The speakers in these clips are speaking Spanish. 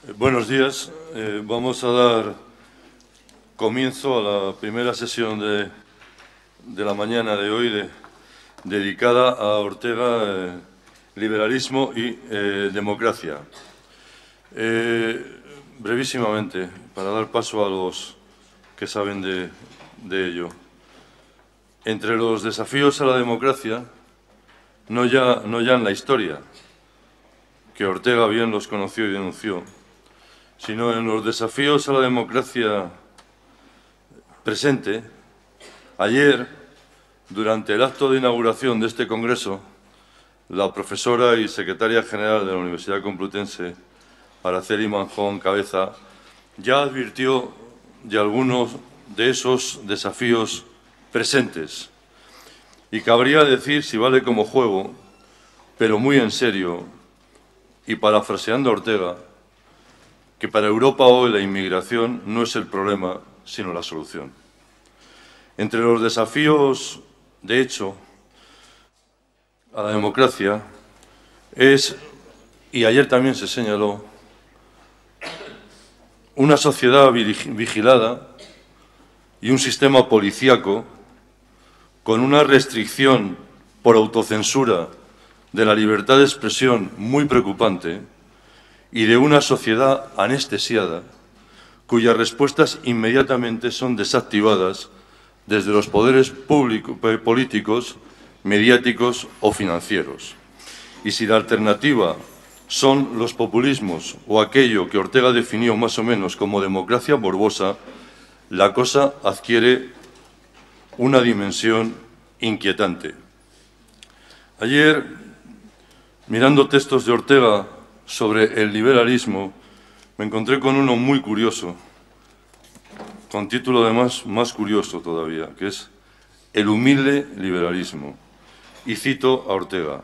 Buenos días. Vamos a dar comienzo a la primera sesión de la mañana de hoy dedicada a Ortega, liberalismo y democracia. Brevísimamente, para dar paso a los que saben de ello. Entre los desafíos a la democracia, no ya en la historia, que Ortega bien los conoció y denunció, sino en los desafíos a la democracia presente. Ayer, durante el acto de inauguración de este congreso, la profesora y secretaria general de la Universidad Complutense, Araceli Manjón Cabeza, ya advirtió de algunos de esos desafíos presentes. Y cabría decir, si vale como juego, pero muy en serio, y parafraseando a Ortega, que para Europa hoy la inmigración no es el problema, sino la solución. Entre los desafíos, de hecho, a la democracia es, y ayer también se señaló, una sociedad vigilada y un sistema policíaco con una restricción por autocensura de la libertad de expresión muy preocupante y de una sociedad anestesiada cuyas respuestas inmediatamente son desactivadas desde los poderes políticos, mediáticos o financieros. Y si la alternativa son los populismos o aquello que Ortega definió más o menos como democracia morbosa, la cosa adquiere una dimensión inquietante. Ayer, mirando textos de Ortega sobre el liberalismo, me encontré con uno muy curioso, con título además más curioso todavía, que es El humilde liberalismo. Y cito a Ortega: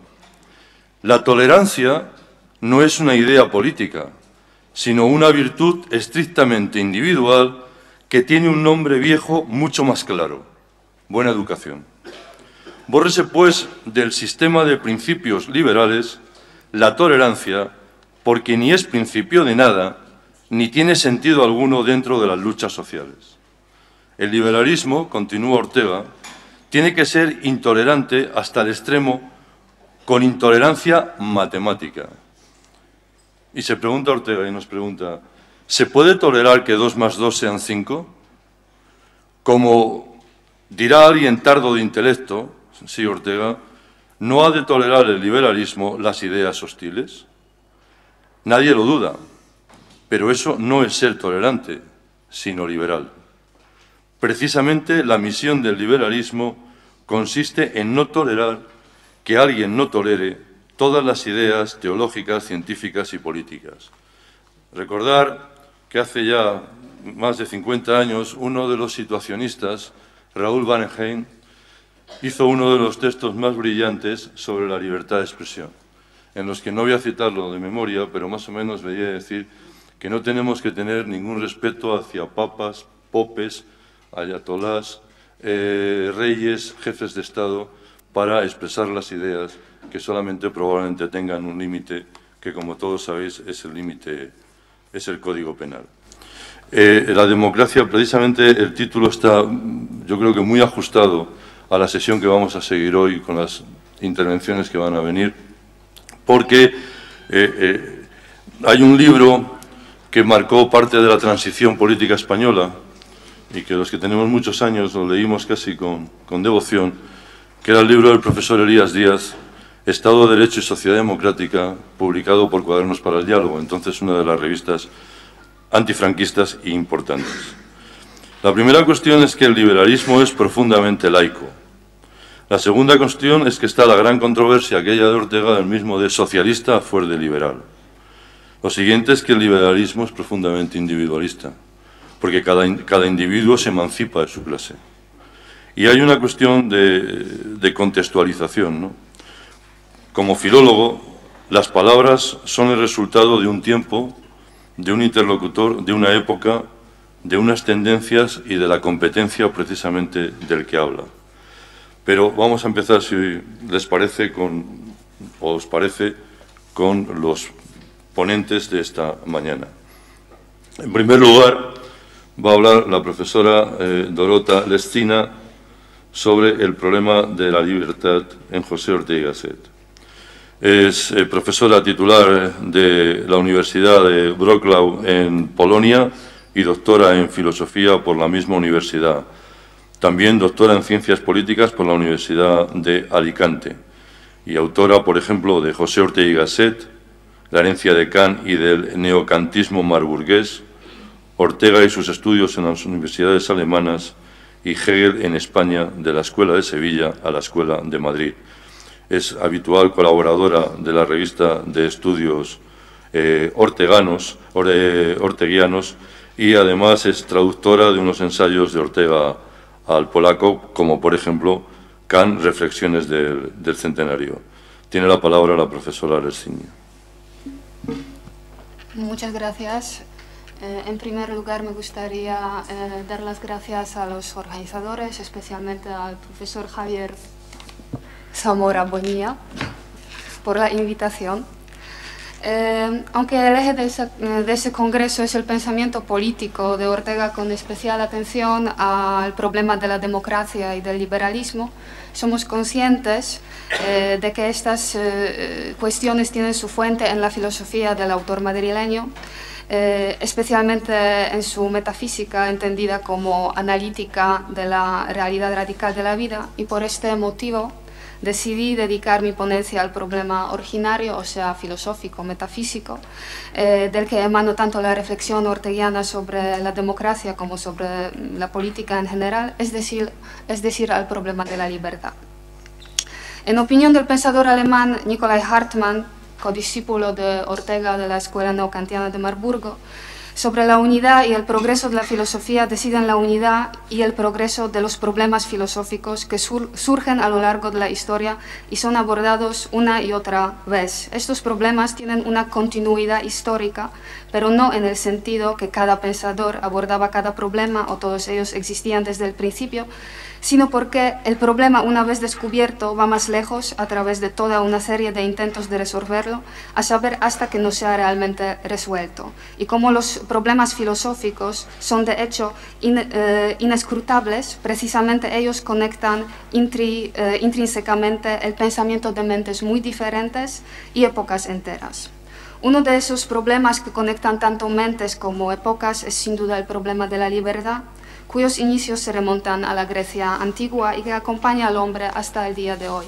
la tolerancia no es una idea política, sino una virtud estrictamente individual que tiene un nombre viejo mucho más claro: buena educación. Bórrese, pues, del sistema de principios liberales la tolerancia, porque ni es principio de nada, ni tiene sentido alguno dentro de las luchas sociales. El liberalismo, continúa Ortega, tiene que ser intolerante hasta el extremo, con intolerancia matemática. Y se pregunta Ortega, y nos pregunta, ¿se puede tolerar que 2 más 2 sean 5? Como dirá alguien tardo de intelecto, sí, Ortega, ¿no ha de tolerar el liberalismo las ideas hostiles? Nadie lo duda, pero eso no es ser tolerante, sino liberal. Precisamente la misión del liberalismo consiste en no tolerar que alguien no tolere todas las ideas teológicas, científicas y políticas. Recordar que hace ya más de 50 años uno de los situacionistas, Raúl Vaneigem, hizo uno de los textos más brillantes sobre la libertad de expresión, en los que no voy a citarlo de memoria, pero más o menos veía decir que no tenemos que tener ningún respeto hacia papas, popes, ayatolás, reyes, jefes de Estado, para expresar las ideas que solamente probablemente tengan un límite que, como todos sabéis, es el Código Penal. La democracia, precisamente el título está, yo creo que muy ajustado a la sesión que vamos a seguir hoy con las intervenciones que van a venir, porque hay un libro que marcó parte de la transición política española y que los que tenemos muchos años lo leímos casi con devoción, que era el libro del profesor Elías Díaz, Estado de Derecho y Sociedad Democrática, publicado por Cuadernos para el Diálogo, entonces una de las revistas antifranquistas e importantes. La primera cuestión es que el liberalismo es profundamente laico. La segunda cuestión es que está la gran controversia, aquella de Ortega, del mismo de socialista a fuer de liberal. Lo siguiente es que el liberalismo es profundamente individualista, porque cada individuo se emancipa de su clase. Y hay una cuestión de contextualización, ¿no? Como filólogo, las palabras son el resultado de un tiempo, de un interlocutor, de una época, de unas tendencias y de la competencia precisamente del que habla. Pero vamos a empezar, si les parece, os parece, con los ponentes de esta mañana. En primer lugar, va a hablar la profesora Dorota Lescina sobre el problema de la libertad en José Ortega y Gasset. Es profesora titular de la Universidad de Wrocław en Polonia y doctora en filosofía por la misma universidad. También doctora en ciencias políticas por la Universidad de Alicante y autora, por ejemplo, de José Ortega y Gasset, La herencia de Kant y del neocantismo marburgués, Ortega y sus estudios en las universidades alemanas y Hegel en España, de la Escuela de Sevilla a la Escuela de Madrid. Es habitual colaboradora de la revista de estudios orteguianos y además es traductora de unos ensayos de Ortega al polaco, como por ejemplo Kant, Reflexiones del Centenario. Tiene la palabra la profesora Lescina. Muchas gracias. En primer lugar, me gustaría dar las gracias a los organizadores, especialmente al profesor Javier Zamora Bonilla, por la invitación. Aunque el eje de ese congreso es el pensamiento político de Ortega con especial atención al problema de la democracia y del liberalismo, somos conscientes de que estas cuestiones tienen su fuente en la filosofía del autor madrileño, especialmente en su metafísica entendida como analítica de la realidad radical de la vida, y por este motivo decidí dedicar mi ponencia al problema originario, o sea, filosófico, metafísico, del que emano tanto la reflexión orteguiana sobre la democracia como sobre la política en general, es decir, al problema de la libertad. En opinión del pensador alemán Nicolai Hartmann, codiscípulo de Ortega de la Escuela Neocantiana de Marburgo, sobre la unidad y el progreso de la filosofía deciden la unidad y el progreso de los problemas filosóficos que surgen a lo largo de la historia y son abordados una y otra vez. Estos problemas tienen una continuidad histórica, pero no en el sentido que cada pensador abordaba cada problema o todos ellos existían desde el principio, sino porque el problema, una vez descubierto, va más lejos a través de toda una serie de intentos de resolverlo, a saber, hasta que no sea realmente resuelto. Y como los problemas filosóficos son de hecho inescrutables, precisamente ellos conectan intrínsecamente el pensamiento de mentes muy diferentes y épocas enteras. Uno de esos problemas que conectan tanto mentes como épocas es sin duda el problema de la libertad, cuyos inicios se remontan a la Grecia antigua y que acompaña al hombre hasta el día de hoy.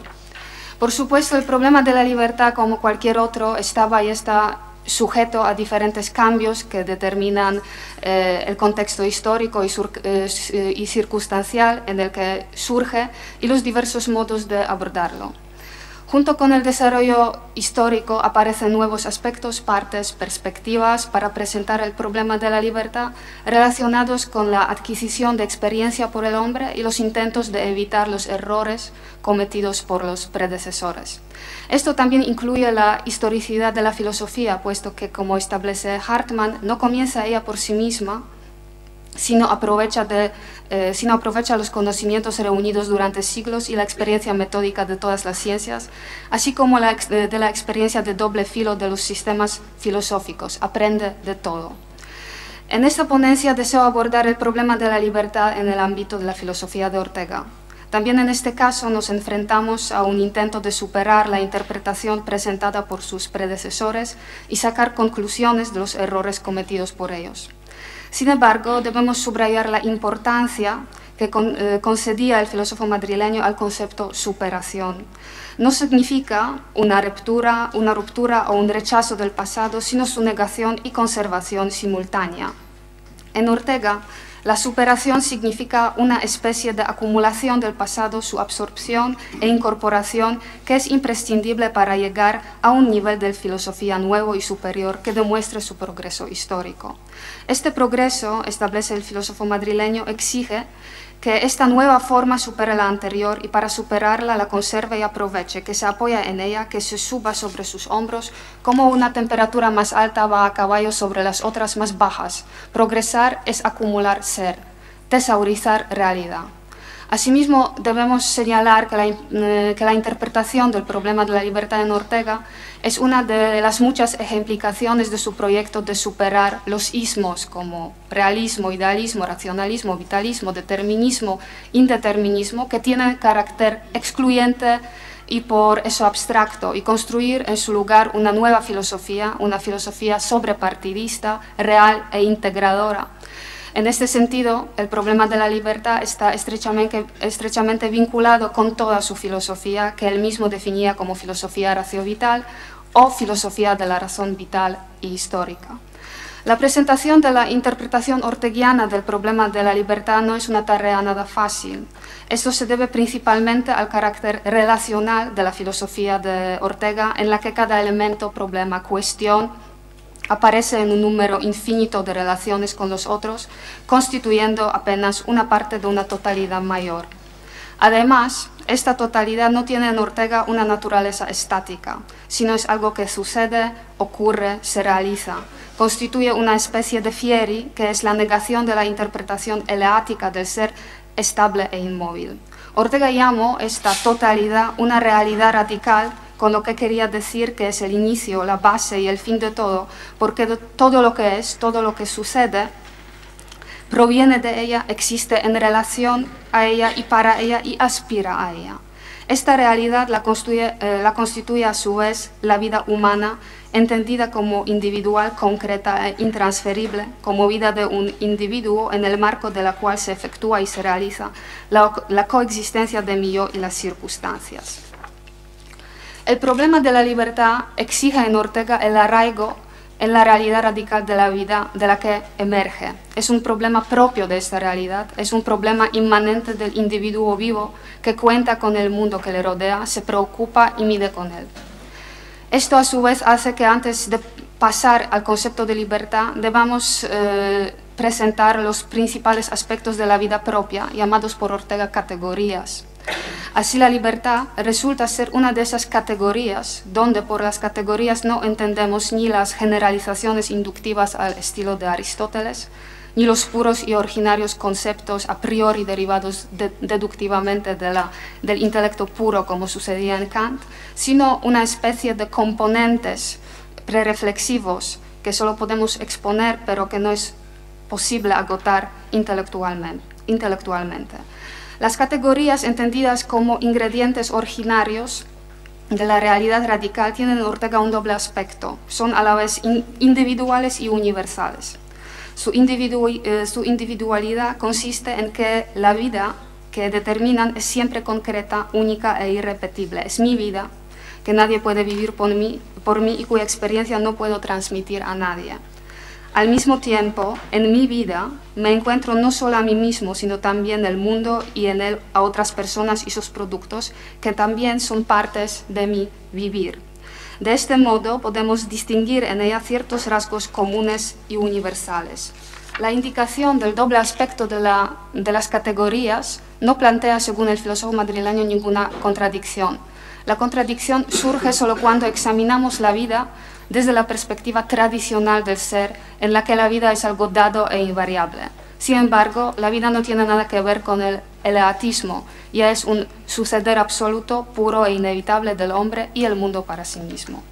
Por supuesto, el problema de la libertad, como cualquier otro, estaba y está sujeto a diferentes cambios que determinan el contexto histórico y circunstancial en el que surge y los diversos modos de abordarlo. Junto con el desarrollo histórico aparecen nuevos aspectos, partes, perspectivas para presentar el problema de la libertad relacionados con la adquisición de experiencia por el hombre y los intentos de evitar los errores cometidos por los predecesores. Esto también incluye la historicidad de la filosofía, puesto que, como establece Hartmann, no comienza ella por sí misma, sino aprovecha los conocimientos reunidos durante siglos y la experiencia metódica de todas las ciencias, así como de la experiencia de doble filo de los sistemas filosóficos. Aprende de todo. En esta ponencia deseo abordar el problema de la libertad en el ámbito de la filosofía de Ortega. También en este caso nos enfrentamos a un intento de superar la interpretación presentada por sus predecesores y sacar conclusiones de los errores cometidos por ellos. Sin embargo, debemos subrayar la importancia que concedía el filósofo madrileño al concepto superación. No significa una ruptura o un rechazo del pasado, sino su negación y conservación simultánea. En Ortega, la superación significa una especie de acumulación del pasado, su absorción e incorporación que es imprescindible para llegar a un nivel de filosofía nuevo y superior que demuestre su progreso histórico. Este progreso, establece el filósofo madrileño, exige que esta nueva forma supere la anterior y para superarla la conserve y aproveche, que se apoya en ella, que se suba sobre sus hombros, como una temperatura más alta va a caballo sobre las otras más bajas. Progresar es acumular ser, tesaurizar realidad. Asimismo, debemos señalar que la interpretación del problema de la libertad en Ortega es una de las muchas ejemplificaciones de su proyecto de superar los ismos como realismo, idealismo, racionalismo, vitalismo, determinismo, indeterminismo, que tienen carácter excluyente y por eso abstracto, y construir en su lugar una nueva filosofía, una filosofía sobrepartidista, real e integradora. En este sentido, el problema de la libertad está estrechamente vinculado con toda su filosofía, que él mismo definía como filosofía ratio-vital o filosofía de la razón vital y histórica. La presentación de la interpretación orteguiana del problema de la libertad no es una tarea nada fácil. Esto se debe principalmente al carácter relacional de la filosofía de Ortega, en la que cada elemento, problema, cuestión, aparece en un número infinito de relaciones con los otros, constituyendo apenas una parte de una totalidad mayor. Además, esta totalidad no tiene en Ortega una naturaleza estática, sino es algo que sucede, ocurre, se realiza. Constituye una especie de fieri, que es la negación de la interpretación eleática del ser estable e inmóvil. Ortega llamó esta totalidad una realidad radical, con lo que quería decir que es el inicio, la base y el fin de todo, porque todo lo que es, todo lo que sucede, proviene de ella, existe en relación a ella y para ella y aspira a ella. Esta realidad la constituye a su vez la vida humana, entendida como individual, concreta e intransferible, como vida de un individuo en el marco de la cual se efectúa y se realiza la coexistencia de mi yo y las circunstancias. El problema de la libertad exige en Ortega el arraigo en la realidad radical de la vida de la que emerge. Es un problema propio de esta realidad, es un problema inmanente del individuo vivo que cuenta con el mundo que le rodea, se preocupa y mide con él. Esto a su vez hace que antes de pasar al concepto de libertad debamos presentar los principales aspectos de la vida propia, llamados por Ortega categorías. Así la libertad resulta ser una de esas categorías, donde por las categorías no entendemos ni las generalizaciones inductivas al estilo de Aristóteles, ni los puros y originarios conceptos a priori derivados deductivamente del intelecto puro, como sucedía en Kant, sino una especie de componentes prereflexivos que solo podemos exponer, pero que no es posible agotar intelectualmente. Las categorías entendidas como ingredientes originarios de la realidad radical tienen en Ortega un doble aspecto. Son a la vez individuales y universales. Su individualidad consiste en que la vida que determinan es siempre concreta, única e irrepetible. Es mi vida, que nadie puede vivir por mí y cuya experiencia no puedo transmitir a nadie. Al mismo tiempo, en mi vida me encuentro no solo a mí mismo, sino también el mundo y en él a otras personas y sus productos, que también son partes de mi vivir. De este modo podemos distinguir en ella ciertos rasgos comunes y universales. La indicación del doble aspecto de las categorías no plantea, según el filósofo madrileño, ninguna contradicción. La contradicción surge solo cuando examinamos la vida desde la perspectiva tradicional del ser, en la que la vida es algo dado e invariable. Sin embargo, la vida no tiene nada que ver con el eleatismo, ya es un suceder absoluto, puro e inevitable del hombre y el mundo para sí mismo.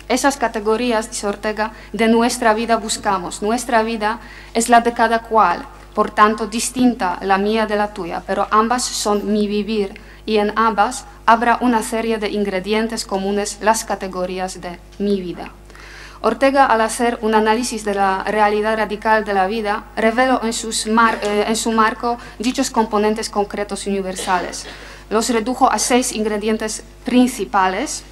Esas categorías, dice Ortega, de nuestra vida buscamos. Nuestra vida es la de cada cual, por tanto distinta la mía de la tuya, pero ambas son mi vivir, y en ambas habrá una serie de ingredientes comunes, las categorías de mi vida. Ortega, al hacer un análisis de la realidad radical de la vida, reveló en su marco dichos componentes concretos y universales. Los redujo a 6 ingredientes principales.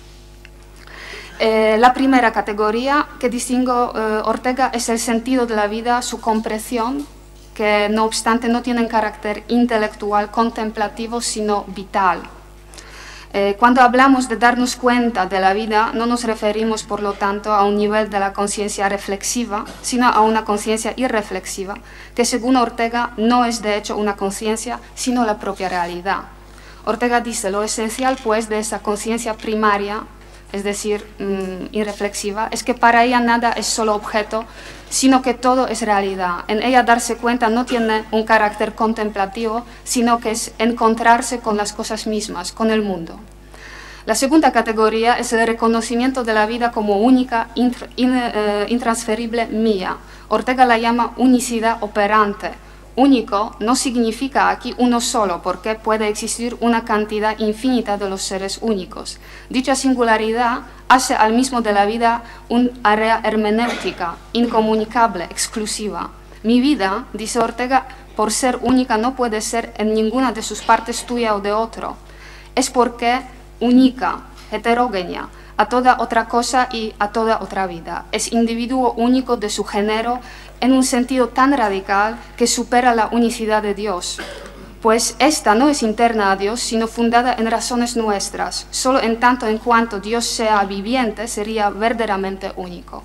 La primera categoría que distingue Ortega es el sentido de la vida, su comprensión, que no obstante no tienen carácter intelectual, contemplativo, sino vital. Cuando hablamos de darnos cuenta de la vida, no nos referimos, por lo tanto, a un nivel de la conciencia reflexiva, sino a una conciencia irreflexiva, que según Ortega no es de hecho una conciencia, sino la propia realidad. Ortega dice, lo esencial pues de esa conciencia primaria es decir, irreflexiva, es que para ella nada es solo objeto, sino que todo es realidad. En ella darse cuenta no tiene un carácter contemplativo, sino que es encontrarse con las cosas mismas, con el mundo. La segunda categoría es el reconocimiento de la vida como única, intransferible mía. Ortega la llama unicidad operante. Único no significa aquí uno solo, porque puede existir una cantidad infinita de los seres únicos. Dicha singularidad hace al mismo de la vida un área hermenéutica, incomunicable, exclusiva. Mi vida, dice Ortega, por ser única no puede ser en ninguna de sus partes tuya o de otro. Es porque única, heterogénea, a toda otra cosa y a toda otra vida. Es individuo único de su género en un sentido tan radical que supera la unicidad de Dios. Pues esta no es interna a Dios, sino fundada en razones nuestras. Solo en tanto en cuanto Dios sea viviente, sería verdaderamente único.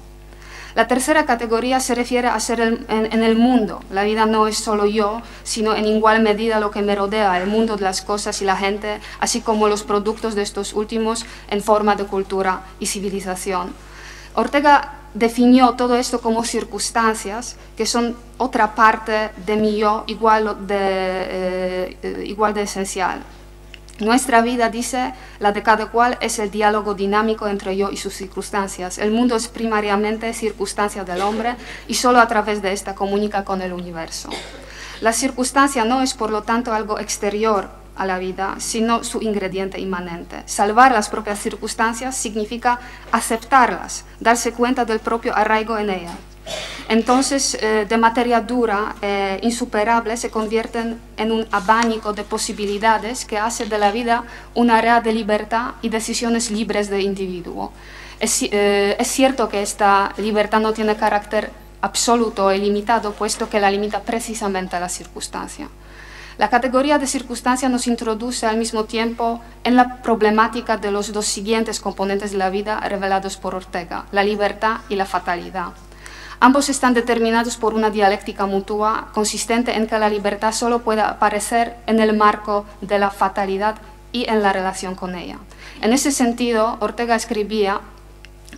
La tercera categoría se refiere a ser en el mundo. La vida no es solo yo, sino en igual medida lo que me rodea, el mundo de las cosas y la gente, así como los productos de estos últimos en forma de cultura y civilización. Ortega definió todo esto como circunstancias, que son otra parte de mi yo igual de esencial. Nuestra vida, dice, la de cada cual es el diálogo dinámico entre yo y sus circunstancias. El mundo es primariamente circunstancia del hombre y solo a través de esta comunica con el universo. La circunstancia no es, por lo tanto, algo exterior a la vida, sino su ingrediente inmanente. Salvar las propias circunstancias significa aceptarlas, darse cuenta del propio arraigo en ellas. Entonces, de materia dura, insuperable, se convierten en un abanico de posibilidades que hace de la vida un área de libertad y decisiones libres del individuo. Es cierto que esta libertad no tiene carácter absoluto o ilimitado, puesto que la limita precisamente la circunstancia. La categoría de circunstancia nos introduce al mismo tiempo en la problemática de los dos siguientes componentes de la vida revelados por Ortega, la libertad y la fatalidad. Ambos están determinados por una dialéctica mutua consistente en que la libertad solo puede aparecer en el marco de la fatalidad y en la relación con ella. En ese sentido, Ortega escribía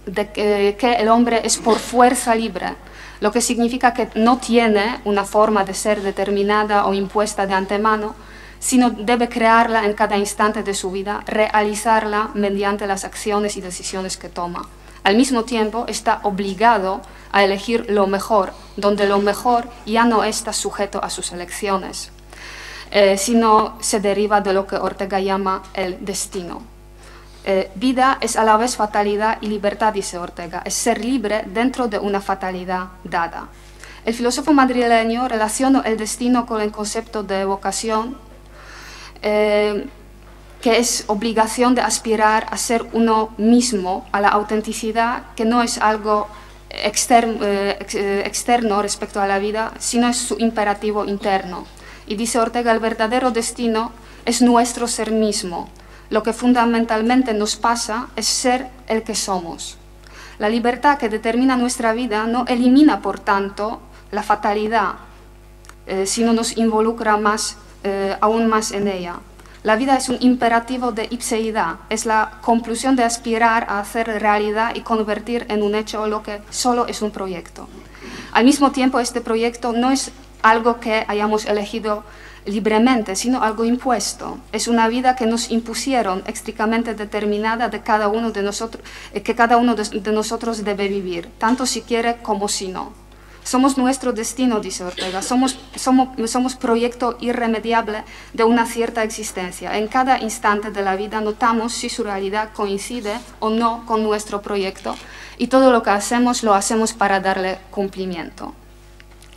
que el hombre es por fuerza libre, lo que significa que no tiene una forma de ser determinada o impuesta de antemano, sino debe crearla en cada instante de su vida, realizarla mediante las acciones y decisiones que toma. Al mismo tiempo, está obligado a elegir lo mejor, donde lo mejor ya no está sujeto a sus elecciones, sino se deriva de lo que Ortega llama el destino. Vida es a la vez fatalidad y libertad, dice Ortega, es ser libre dentro de una fatalidad dada. El filósofo madrileño relaciona el destino con el concepto de vocación, que es obligación de aspirar a ser uno mismo, a la autenticidad, que no es algo externo respecto a la vida, sino es su imperativo interno. Y dice Ortega, el verdadero destino es nuestro ser mismo. Lo que fundamentalmente nos pasa es ser el que somos. La libertad que determina nuestra vida no elimina, por tanto, la fatalidad, sino nos involucra aún más en ella. La vida es un imperativo de ipseidad, es la conclusión de aspirar a hacer realidad y convertir en un hecho lo que solo es un proyecto. Al mismo tiempo, este proyecto no es algo que hayamos elegido libremente, sino algo impuesto. Es una vida que nos impusieron, estrictamente determinada de cada uno de nosotros, que cada uno de nosotros debe vivir, tanto si quiere como si no. Somos nuestro destino, dice Ortega, somos proyecto irremediable de una cierta existencia. En cada instante de la vida notamos si su realidad coincide o no con nuestro proyecto y todo lo que hacemos lo hacemos para darle cumplimiento.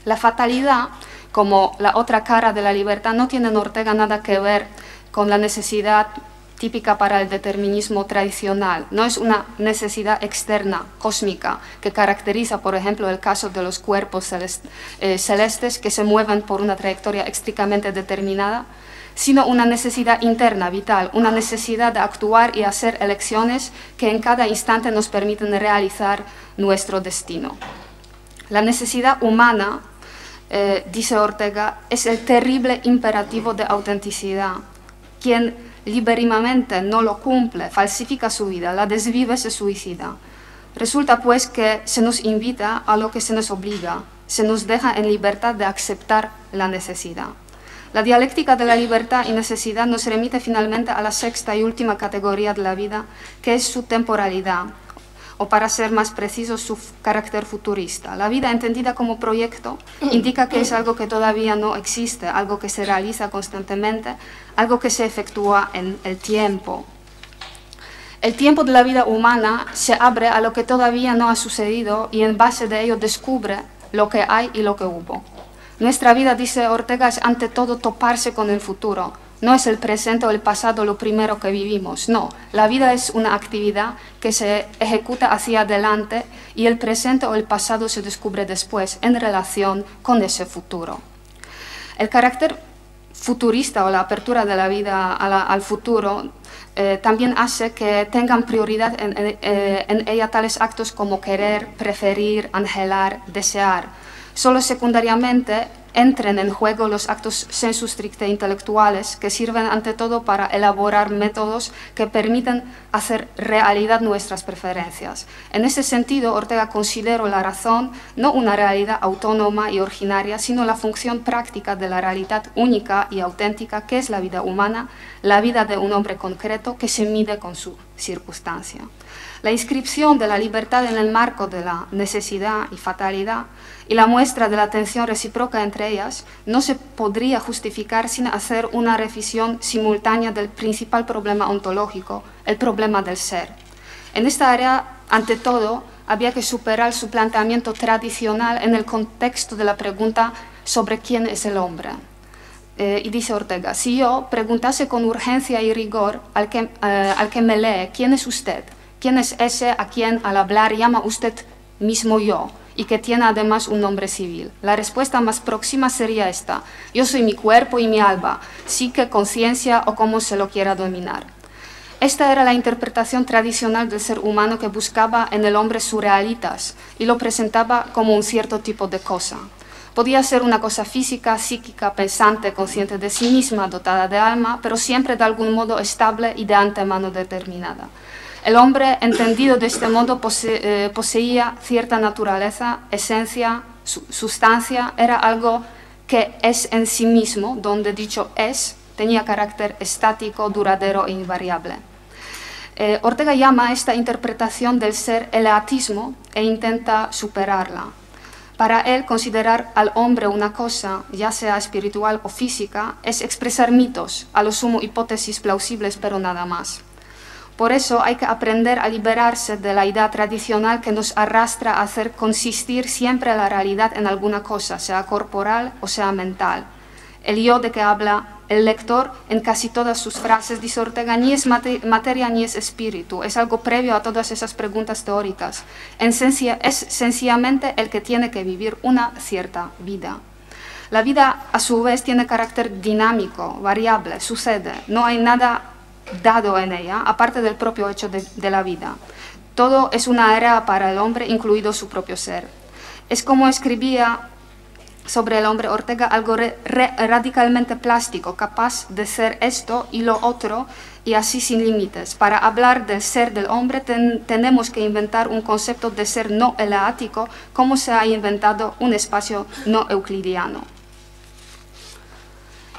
La fatalidad, como la otra cara de la libertad, no tiene en Ortega nada que ver con la necesidad típica para el determinismo tradicional. No es una necesidad externa, cósmica, que caracteriza, por ejemplo, el caso de los cuerpos celestes que se mueven por una trayectoria estrictamente determinada, sino una necesidad interna, vital, una necesidad de actuar y hacer elecciones que en cada instante nos permiten realizar nuestro destino. La necesidad humana, dice Ortega, es el terrible imperativo de autenticidad, quien libérrimamente no lo cumple, falsifica su vida, la desvive, se suicida. Resulta pues que se nos invita a lo que se nos obliga, se nos deja en libertad de aceptar la necesidad. La dialéctica de la libertad y necesidad nos remite finalmente a la sexta y última categoría de la vida, que es su temporalidad, o para ser más preciso, su carácter futurista. La vida entendida como proyecto indica que es algo que todavía no existe, algo que se realiza constantemente, algo que se efectúa en el tiempo. El tiempo de la vida humana se abre a lo que todavía no ha sucedido y en base de ello descubre lo que hay y lo que hubo. Nuestra vida, dice Ortega, es ante todo toparse con el futuro. No es el presente o el pasado lo primero que vivimos, no. La vida es una actividad que se ejecuta hacia adelante y el presente o el pasado se descubre después en relación con ese futuro. El carácter futurista o la apertura de la vida al futuro también hace que tengan prioridad en ella tales actos como querer, preferir, anhelar, desear. Solo secundariamente entren en juego los actos sensu stricte intelectuales que sirven ante todo para elaborar métodos que permiten hacer realidad nuestras preferencias. En ese sentido, Ortega considera la razón no una realidad autónoma y originaria, sino la función práctica de la realidad única y auténtica que es la vida humana, la vida de un hombre concreto que se mide con su circunstancia. La inscripción de la libertad en el marco de la necesidad y fatalidad y la muestra de la tensión recíproca entre ellas no se podría justificar sin hacer una revisión simultánea del principal problema ontológico, el problema del ser. En esta área, ante todo, había que superar su planteamiento tradicional en el contexto de la pregunta sobre quién es el hombre. Y dice Ortega, si yo preguntase con urgencia y rigor al que me lee, ¿quién es usted? ¿Quién es ese a quien al hablar llama usted mismo yo y que tiene además un nombre civil? La respuesta más próxima sería esta: yo soy mi cuerpo y mi alma, psique, conciencia o como se lo quiera dominar. Esta era la interpretación tradicional del ser humano que buscaba en el hombre su realitas y lo presentaba como un cierto tipo de cosa. Podía ser una cosa física, psíquica, pensante, consciente de sí misma, dotada de alma, pero siempre de algún modo estable y de antemano determinada. El hombre, entendido de este modo, poseía cierta naturaleza, esencia, sustancia, era algo que es en sí mismo, donde dicho es tenía carácter estático, duradero e invariable. Ortega llama a esta interpretación del ser el atismo e intenta superarla. Para él, considerar al hombre una cosa, ya sea espiritual o física, es expresar mitos, a lo sumo hipótesis plausibles, pero nada más. Por eso hay que aprender a liberarse de la idea tradicional que nos arrastra a hacer consistir siempre la realidad en alguna cosa, sea corporal o sea mental. El yo de que habla el lector en casi todas sus frases, dice Ortega, ni es materia ni es espíritu, es algo previo a todas esas preguntas teóricas. Es sencillamente el que tiene que vivir una cierta vida. La vida, a su vez, tiene carácter dinámico, variable, sucede, no hay nada dado en ella, aparte del propio hecho de la vida. Todo es una era para el hombre, incluido su propio ser. Es como escribía sobre el hombre Ortega, algo radicalmente plástico, capaz de ser esto y lo otro, y así sin límites. Para hablar del ser del hombre tenemos que inventar un concepto de ser no eleático, como se ha inventado un espacio no euclidiano.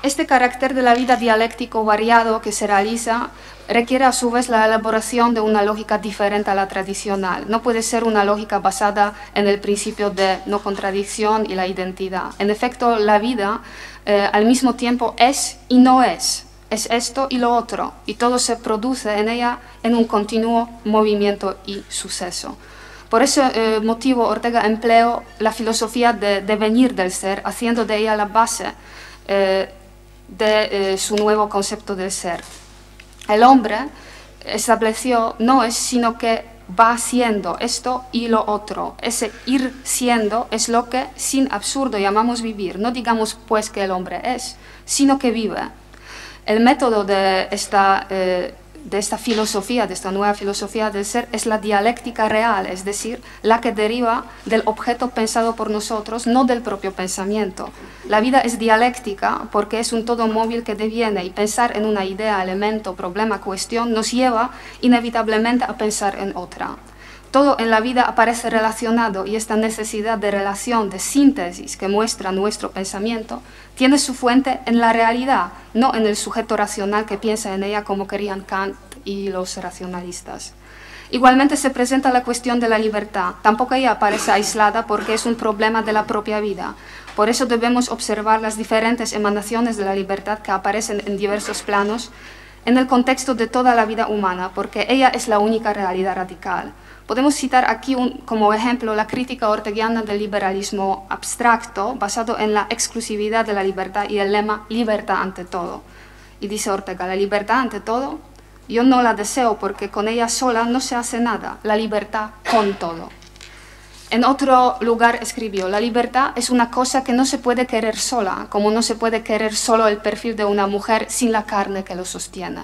Este carácter de la vida dialéctico variado que se realiza requiere a su vez la elaboración de una lógica diferente a la tradicional. No puede ser una lógica basada en el principio de no contradicción y la identidad. En efecto, la vida al mismo tiempo es y no es esto y lo otro, y todo se produce en ella en un continuo movimiento y suceso. Por ese motivo Ortega empleó la filosofía de devenir del ser, haciendo de ella la base de su nuevo concepto del ser. El hombre, estableció, no es sino que va siendo esto y lo otro. Ese ir siendo es lo que, sin absurdo, llamamos vivir. No digamos pues que el hombre es, sino que vive. El método de esta de esta filosofía, de esta nueva filosofía del ser, es la dialéctica real, es decir, la que deriva del objeto pensado por nosotros, no del propio pensamiento. La vida es dialéctica porque es un todo móvil que deviene, y pensar en una idea, elemento, problema, cuestión nos lleva inevitablemente a pensar en otra. Todo en la vida aparece relacionado, y esta necesidad de relación, de síntesis que muestra nuestro pensamiento, tiene su fuente en la realidad, no en el sujeto racional que piensa en ella como querían Kant y los racionalistas. Igualmente se presenta la cuestión de la libertad. Tampoco ella aparece aislada porque es un problema de la propia vida. Por eso debemos observar las diferentes emanaciones de la libertad que aparecen en diversos planos en el contexto de toda la vida humana, porque ella es la única realidad radical. Podemos citar aquí como ejemplo la crítica orteguiana del liberalismo abstracto, basado en la exclusividad de la libertad y el lema libertad ante todo. Y dice Ortega, la libertad ante todo, yo no la deseo porque con ella sola no se hace nada, la libertad con todo. En otro lugar escribió, la libertad es una cosa que no se puede querer sola, como no se puede querer solo el perfil de una mujer sin la carne que lo sostiene.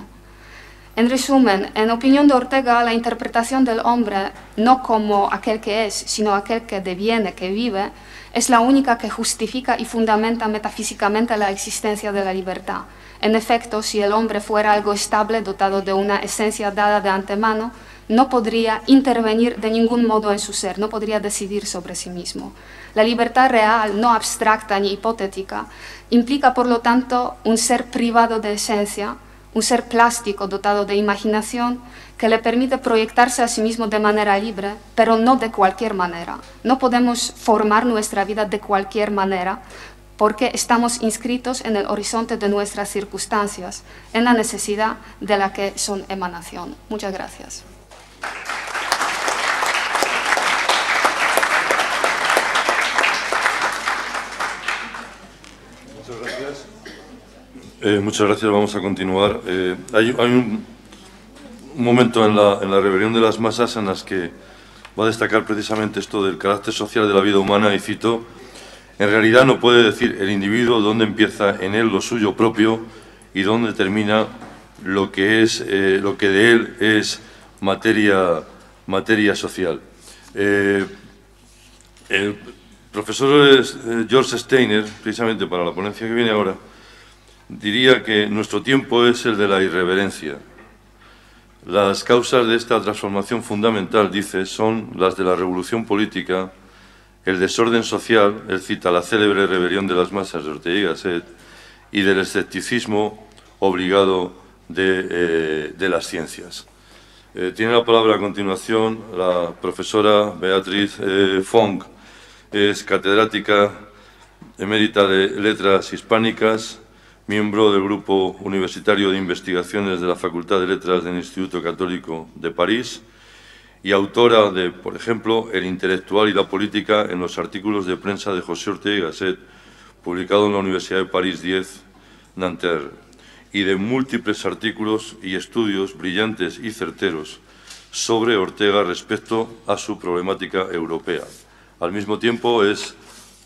En resumen, en opinión de Ortega, la interpretación del hombre, no como aquel que es, sino aquel que deviene, que vive, es la única que justifica y fundamenta metafísicamente la existencia de la libertad. En efecto, si el hombre fuera algo estable, dotado de una esencia dada de antemano, no podría intervenir de ningún modo en su ser, no podría decidir sobre sí mismo. La libertad real, no abstracta ni hipotética, implica por lo tanto un ser privado de esencia, un ser plástico dotado de imaginación que le permite proyectarse a sí mismo de manera libre, pero no de cualquier manera. No podemos formar nuestra vida de cualquier manera porque estamos inscritos en el horizonte de nuestras circunstancias, en la necesidad de la que son emanación. Muchas gracias. Muchas gracias. Vamos a continuar. Hay un momento en la rebelión de las masas en las que va a destacar precisamente esto del carácter social de la vida humana, y cito: en realidad no puede decir el individuo dónde empieza en él lo suyo propio y dónde termina lo que de él es materia social. El profesor George Steiner, precisamente para la ponencia que viene ahora, diría que nuestro tiempo es el de la irreverencia. Las causas de esta transformación fundamental, dice, son las de la revolución política, el desorden social, él cita la célebre rebelión de las masas de Ortega y Gasset, y del escepticismo obligado de las ciencias. Tiene la palabra a continuación la profesora Beatriz Fong, es catedrática emérita de Letras Hispánicas, miembro del Grupo Universitario de Investigaciones de la Facultad de Letras del Instituto Católico de París y autora de, por ejemplo, El intelectual y la política en los artículos de prensa de José Ortega y Gasset, publicado en la Universidad de París 10, Nanterre, y de múltiples artículos y estudios brillantes y certeros sobre Ortega respecto a su problemática europea. Al mismo tiempo es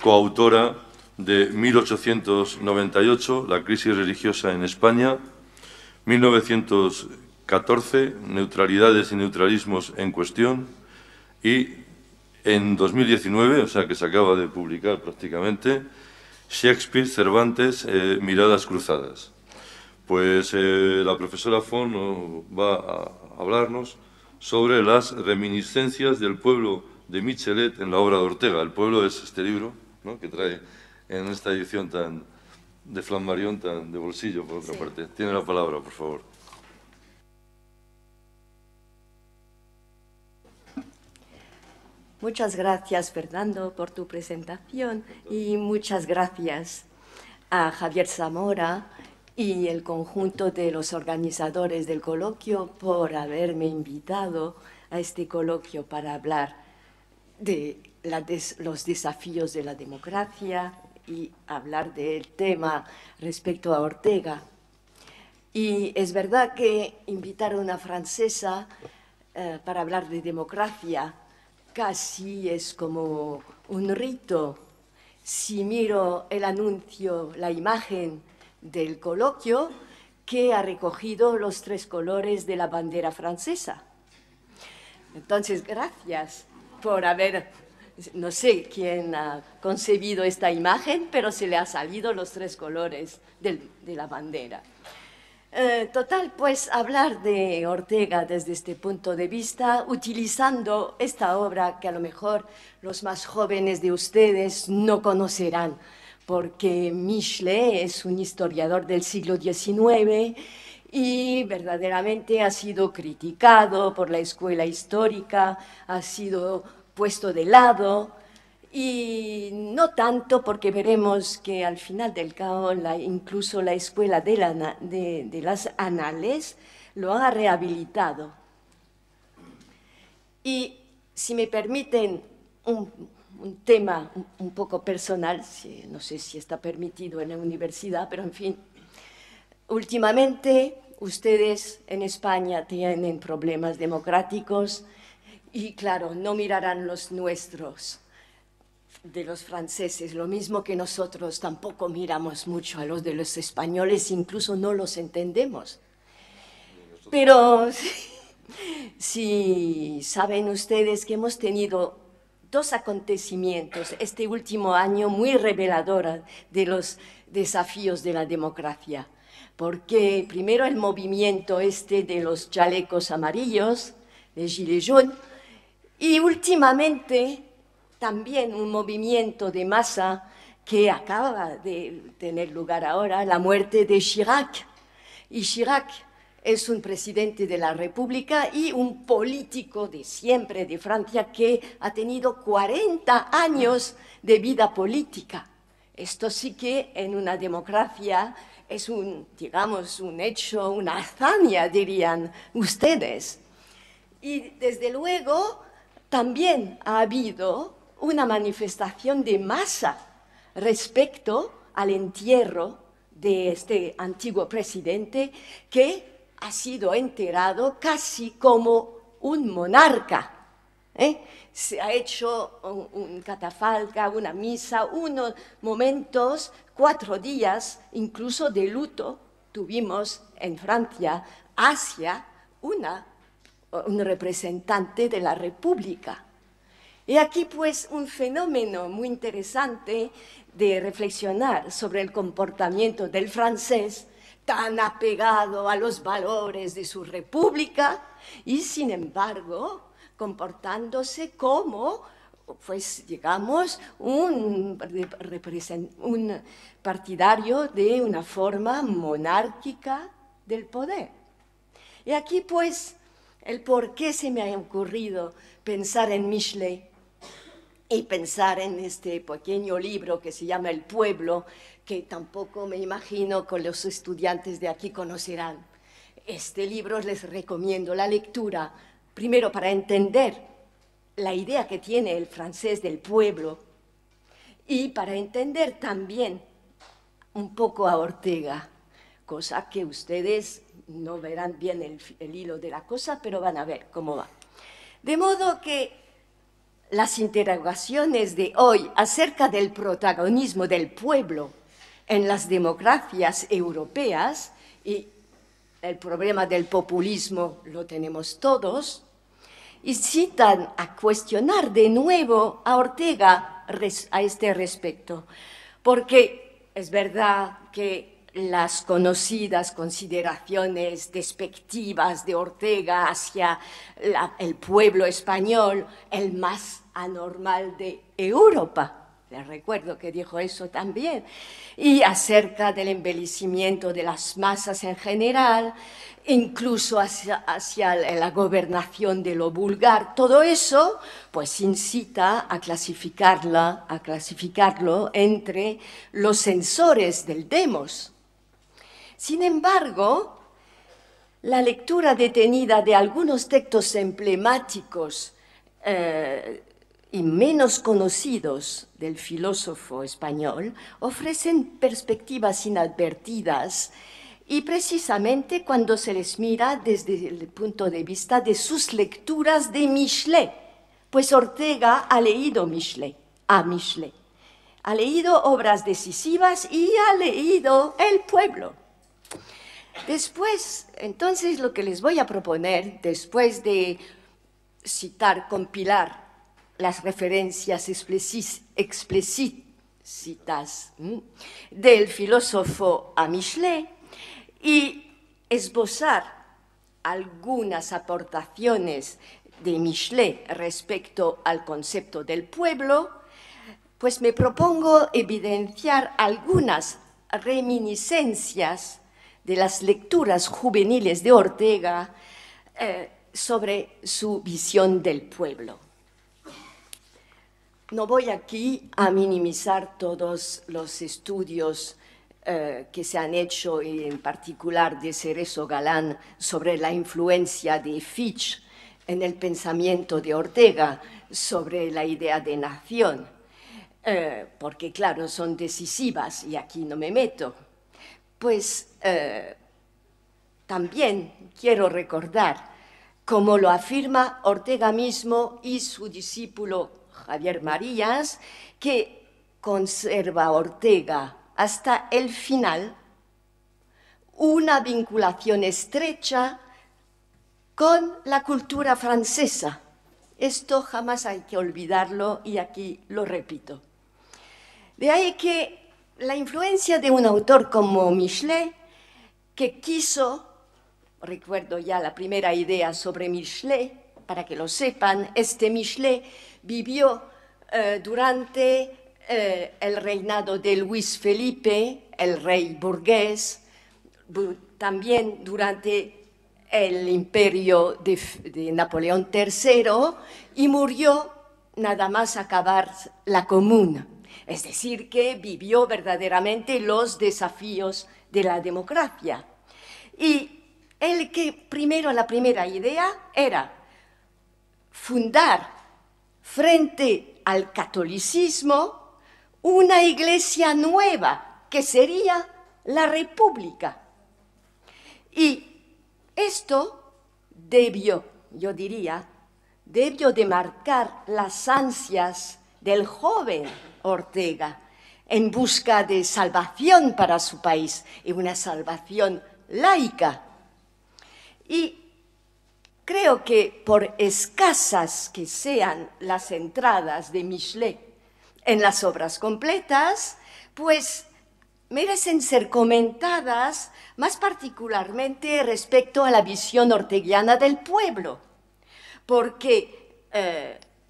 coautora de 1898, La crisis religiosa en España, 1914, Neutralidades y neutralismos en cuestión, y en 2019, o sea que se acaba de publicar prácticamente, Shakespeare, Cervantes, Miradas cruzadas. Pues la profesora Font va a hablarnos sobre las reminiscencias del pueblo de Michelet en la obra de Ortega. El pueblo es este libro, ¿no?, que trae en esta edición tan de Flammarion, tan de bolsillo, por otra parte. Tiene la palabra, por favor. Muchas gracias, Fernando, por tu presentación, y muchas gracias a Javier Zamora y el conjunto de los organizadores del coloquio por haberme invitado a este coloquio para hablar de los desafíos de la democracia y hablar del tema respecto a Ortega. Y es verdad que invitar a una francesa para hablar de democracia casi es como un rito. Si miro el anuncio, la imagen del coloquio, que ha recogido los 3 colores de la bandera francesa. Entonces, gracias por haber, no sé quién ha concebido esta imagen, pero se le ha salido los 3 colores de la bandera. Total, pues hablar de Ortega desde este punto de vista, utilizando esta obra que a lo mejor los más jóvenes de ustedes no conocerán, porque Michelet es un historiador del siglo XIX y verdaderamente ha sido criticado por la escuela histórica, ha sido puesto de lado, y no tanto porque veremos que al final del cabo incluso la escuela de las Annales lo ha rehabilitado. Y si me permiten un tema un poco personal, no sé si está permitido en la universidad, pero en fin, últimamente ustedes en España tienen problemas democráticos y claro, no mirarán los nuestros, de los franceses, lo mismo que nosotros tampoco miramos mucho a los de los españoles, incluso no los entendemos. Pero si saben ustedes que hemos tenido 2 acontecimientos este último año muy reveladores de los desafíos de la democracia, porque primero el movimiento de los chalecos amarillos, de Gilets jaunes, y últimamente también un movimiento de masa que acaba de tener lugar ahora, la muerte de Chirac. Y Chirac es un presidente de la República y un político de siempre de Francia que ha tenido 40 años de vida política. Esto sí que en una democracia es digamos, un hecho, una hazaña, dirían ustedes. Y desde luego también ha habido una manifestación de masa respecto al entierro de este antiguo presidente que ha sido enterrado casi como un monarca. Se ha hecho un catafalco, una misa, unos momentos, 4 días incluso de luto tuvimos en Francia hacia un representante de la República. Y aquí pues un fenómeno muy interesante de reflexionar sobre el comportamiento del francés tan apegado a los valores de su república y sin embargo comportándose como, pues digamos, un partidario de una forma monárquica del poder. Y aquí pues el por qué se me ha ocurrido pensar en Michelet y pensar en este pequeño libro que se llama El Pueblo, que tampoco me imagino que los estudiantes de aquí conocerán. Este libro les recomiendo la lectura, primero para entender la idea que tiene el francés del pueblo y para entender también un poco a Ortega, cosa que ustedes no verán bien el hilo de la cosa, pero van a ver cómo va. De modo que las interrogaciones de hoy acerca del protagonismo del pueblo en las democracias europeas, y el problema del populismo lo tenemos todos, incitan a cuestionar de nuevo a Ortega a este respecto, porque es verdad que las conocidas consideraciones despectivas de Ortega hacia el pueblo español, el más anormal de Europa. Les recuerdo que dijo eso también. Y acerca del embellecimiento de las masas en general, incluso hacia la gobernación de lo vulgar. Todo eso, pues, incita a clasificarlo entre los censores del demos. Sin embargo, la lectura detenida de algunos textos emblemáticos y menos conocidos del filósofo español ofrecen perspectivas inadvertidas y precisamente cuando se les mira desde el punto de vista de sus lecturas de Michelet, pues Ortega ha leído a Michelet, ha leído obras decisivas y ha leído El Pueblo. Después, entonces, lo que les voy a proponer, después de citar, compilar las referencias explícitas del filósofo a Michelet y esbozar algunas aportaciones de Michelet respecto al concepto del pueblo, pues me propongo evidenciar algunas reminiscencias de las lecturas juveniles de Ortega sobre su visión del pueblo. No voy aquí a minimizar todos los estudios que se han hecho, en particular de Cerezo Galán, sobre la influencia de Fitch en el pensamiento de Ortega sobre la idea de nación, porque claro, son decisivas y aquí no me meto. Pues también quiero recordar, como lo afirma Ortega mismo y su discípulo Javier Marías, que conserva Ortega hasta el final una vinculación estrecha con la cultura francesa. Esto jamás hay que olvidarlo y aquí lo repito. De ahí que la influencia de un autor como Michelet, que quiso, recuerdo ya la primera idea sobre Michelet, para que lo sepan, Michelet vivió durante el reinado de Luis Felipe, el rey burgués, también durante el imperio de Napoleón III, y murió nada más acabar la Comuna. Es decir, que vivió verdaderamente los desafíos de la democracia. Y la primera idea era fundar frente al catolicismo una iglesia nueva, que sería la República. Y esto debió de marcar las ansias del joven Ortega en busca de salvación para su país, y una salvación laica. Y creo que por escasas que sean las entradas de Michelet en las obras completas, pues merecen ser comentadas más particularmente respecto a la visión orteguiana del pueblo, porque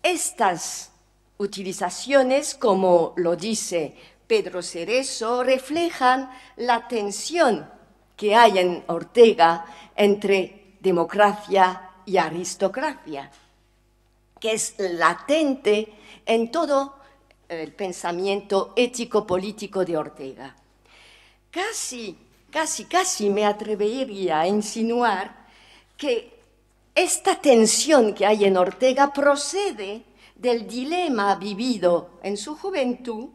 estas utilizaciones, como lo dice Pedro Cerezo, reflejan la tensión que hay en Ortega entre democracia y aristocracia, que es latente en todo el pensamiento ético-político de Ortega. Casi me atrevería a insinuar que esta tensión que hay en Ortega procede del dilema vivido en su juventud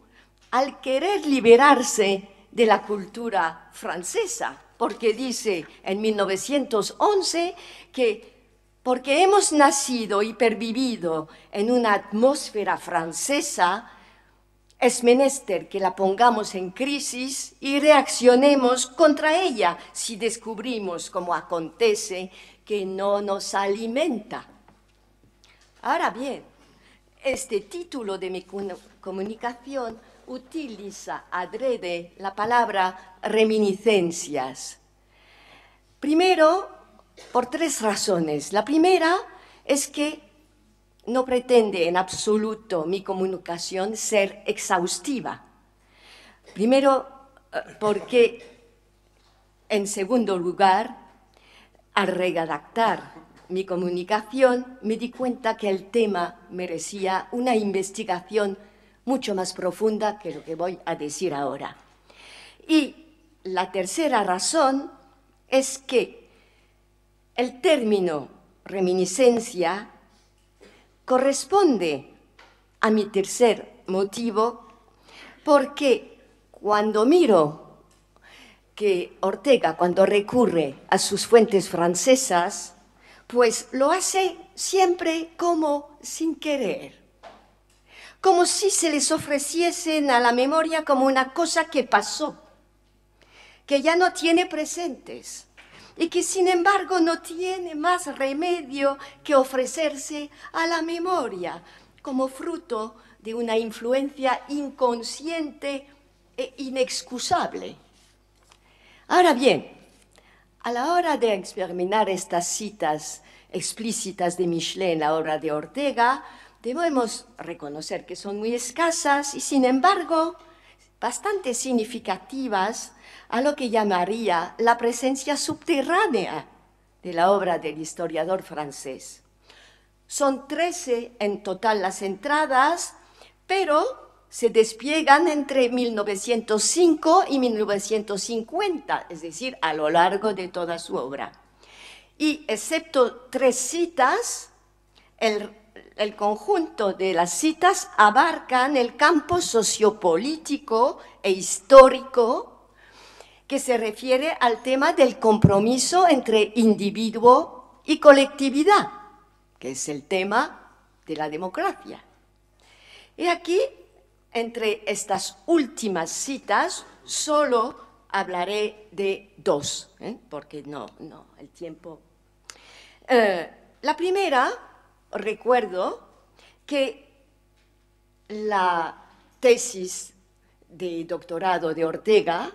al querer liberarse de la cultura francesa, porque dice en 1911 que porque hemos nacido y pervivido en una atmósfera francesa, es menester que la pongamos en crisis y reaccionemos contra ella si descubrimos, como acontece, que no nos alimenta. Ahora bien, este título de mi comunicación utiliza adrede la palabra reminiscencias. Primero, por tres razones. La primera es que no pretende en absoluto mi comunicación ser exhaustiva. Primero, porque, en segundo lugar, al redactar mi comunicación me di cuenta que el tema merecía una investigación mucho más profunda que lo que voy a decir ahora. Y la tercera razón es que el término reminiscencia corresponde a mi tercer motivo, porque cuando miro que Ortega, cuando recurre a sus fuentes francesas, pues lo hace siempre como sin querer, como si se les ofreciesen a la memoria como una cosa que pasó que ya no tiene presentes y que sin embargo no tiene más remedio que ofrecerse a la memoria como fruto de una influencia inconsciente e inexcusable. Ahora bien, a la hora de examinar estas citas explícitas de Michelet en la obra de Ortega, debemos reconocer que son muy escasas y, sin embargo, bastante significativas a lo que llamaría la presencia subterránea de la obra del historiador francés. Son 13 en total las entradas, pero se despliegan entre 1905 y 1950, es decir, a lo largo de toda su obra. Y excepto 3 citas, el conjunto de las citas abarcan el campo sociopolítico e histórico que se refiere al tema del compromiso entre individuo y colectividad, que es el tema de la democracia. Y aquí, entre estas últimas citas, solo hablaré de 2, porque no, el tiempo. La primera, recuerdo que la tesis de doctorado de Ortega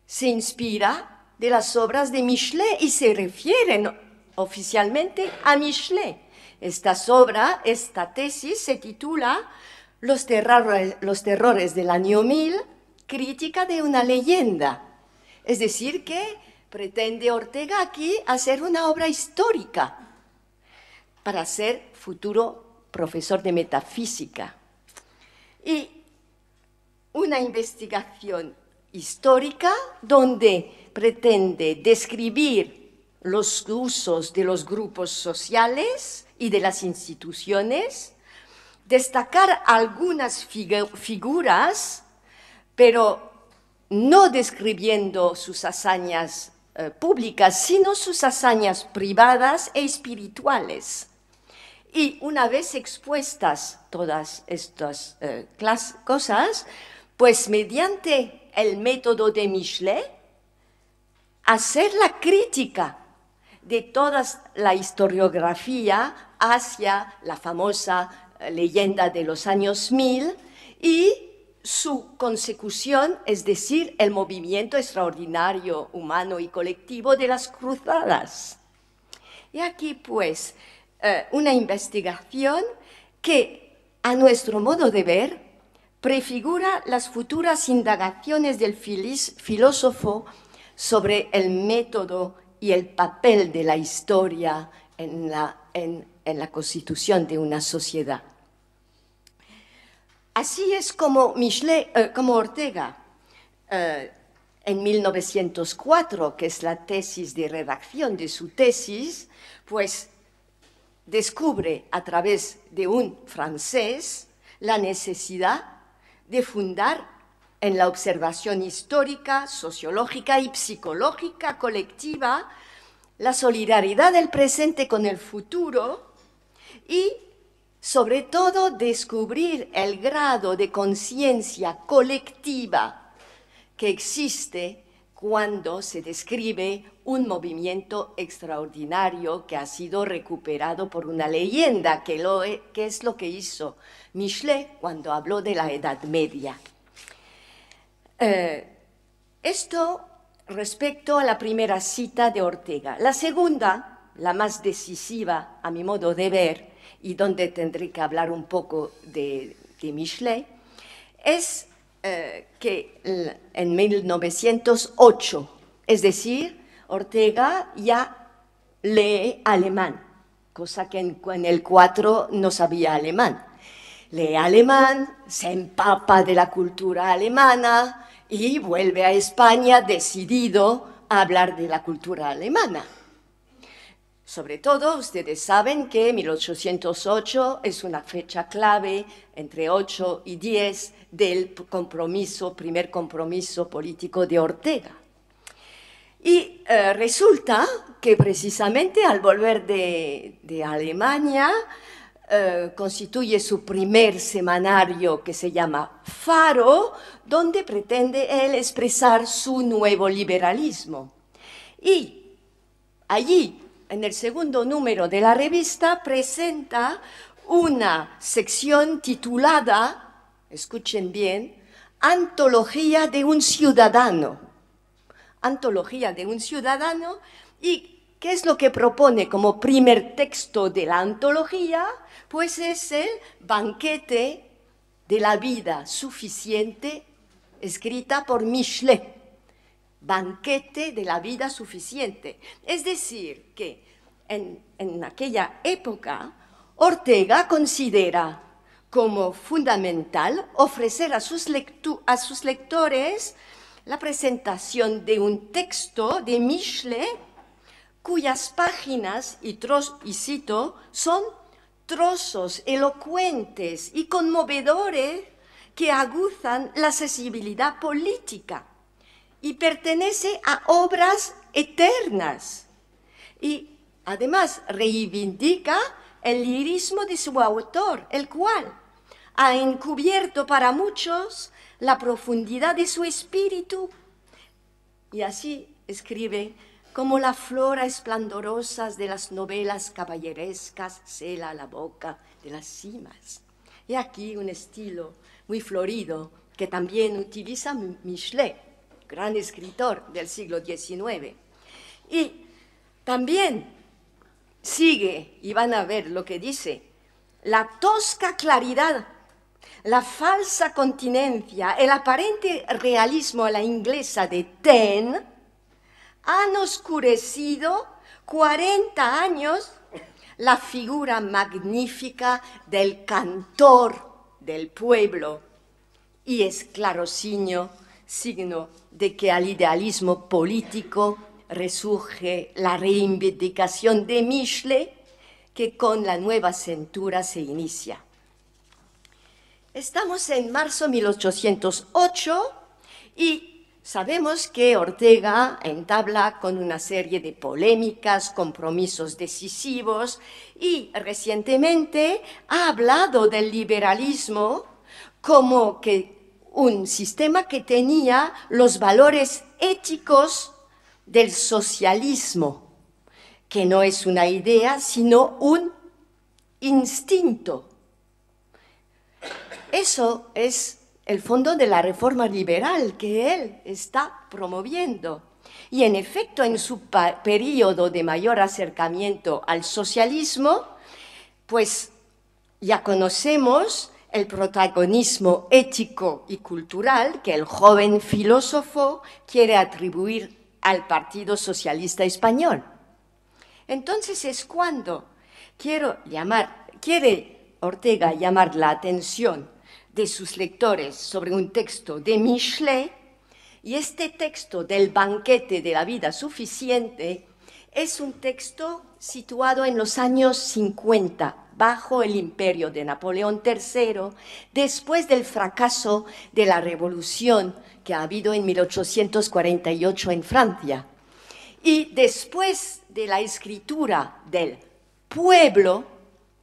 se inspira de las obras de Michelet y se refieren oficialmente a Michelet. Esta tesis se titula Los terrores del año 1000, crítica de una leyenda. Es decir, que pretende Ortega aquí hacer una obra histórica para ser futuro profesor de metafísica. Y una investigación histórica donde pretende describir los usos de los grupos sociales y de las instituciones, destacar algunas figuras, pero no describiendo sus hazañas públicas, sino sus hazañas privadas e espirituales. Y una vez expuestas todas estas cosas, pues mediante el método de Michelet, hacer la crítica de toda la historiografía hacia la famosa leyenda de los años 1000 y su consecución, es decir, el movimiento extraordinario humano y colectivo de las cruzadas. Y aquí, pues, una investigación que, a nuestro modo de ver, prefigura las futuras indagaciones del filósofo sobre el método y el papel de la historia en la constitución de una sociedad. Así es como Ortega, en 1904, que es la tesis de redacción de su tesis, pues descubre a través de un francés la necesidad de fundar en la observación histórica, sociológica y psicológica colectiva la solidaridad del presente con el futuro y, sobre todo, descubrir el grado de conciencia colectiva que existe cuando se describe un movimiento extraordinario que ha sido recuperado por una leyenda, que es lo que hizo Michelet cuando habló de la Edad Media. Esto respecto a la primera cita de Ortega. La segunda, la más decisiva a mi modo de ver, y donde tendré que hablar un poco de Michelet, es que en 1908, es decir, Ortega ya lee alemán, cosa que en el 4 no sabía alemán. Lee alemán, se empapa de la cultura alemana y vuelve a España decidido a hablar de la cultura alemana. Sobre todo, ustedes saben que 1808 es una fecha clave, entre 8 y 10, del primer compromiso político de Ortega. Y resulta que precisamente al volver de Alemania, constituye su primer semanario que se llama Faro, donde pretende él expresar su nuevo liberalismo. Y allí, en el segundo número de la revista, presenta una sección titulada, escuchen bien, Antología de un ciudadano. Antología de un ciudadano. ¿Y qué es lo que propone como primer texto de la antología? Pues es el Banquete de la vida suficiente, escrita por Michelet. Banquete de la vida suficiente. Es decir, que en aquella época Ortega considera como fundamental ofrecer a sus lectores la presentación de un texto de Michelet cuyas páginas, y cito, son trozos elocuentes y conmovedores que aguzan la sensibilidad política y pertenece a obras eternas. Y además reivindica el lirismo de su autor, el cual ha encubierto para muchos la profundidad de su espíritu. Y así escribe: como la flora esplendorosa de las novelas caballerescas cela la boca de las cimas. Y aquí un estilo muy florido que también utiliza Michelet, gran escritor del siglo XIX. Y también sigue, y van a ver lo que dice, la tosca claridad, la falsa continencia, el aparente realismo a la inglesa de Taine han oscurecido 40 años la figura magnífica del cantor del pueblo, y es claro signo de que al idealismo político resurge la reivindicación de Michelet, que con la nueva cintura se inicia. Estamos en marzo de 1808 y sabemos que Ortega entabla con una serie de polémicas, compromisos decisivos, y recientemente ha hablado del liberalismo como que un sistema que tenía los valores éticos del socialismo, que no es una idea, sino un instinto. Eso es el fondo de la reforma liberal que él está promoviendo. Y en efecto, en su periodo de mayor acercamiento al socialismo, pues ya conocemos el protagonismo ético y cultural que el joven filósofo quiere atribuir al Partido Socialista Español. Entonces es cuando quiere Ortega llamar la atención de sus lectores sobre un texto de Michelet, y este texto del Banquete de la vida suficiente es un texto situado en los años 50, bajo el imperio de Napoleón III, después del fracaso de la revolución que ha habido en 1848 en Francia, y después de la escritura del pueblo,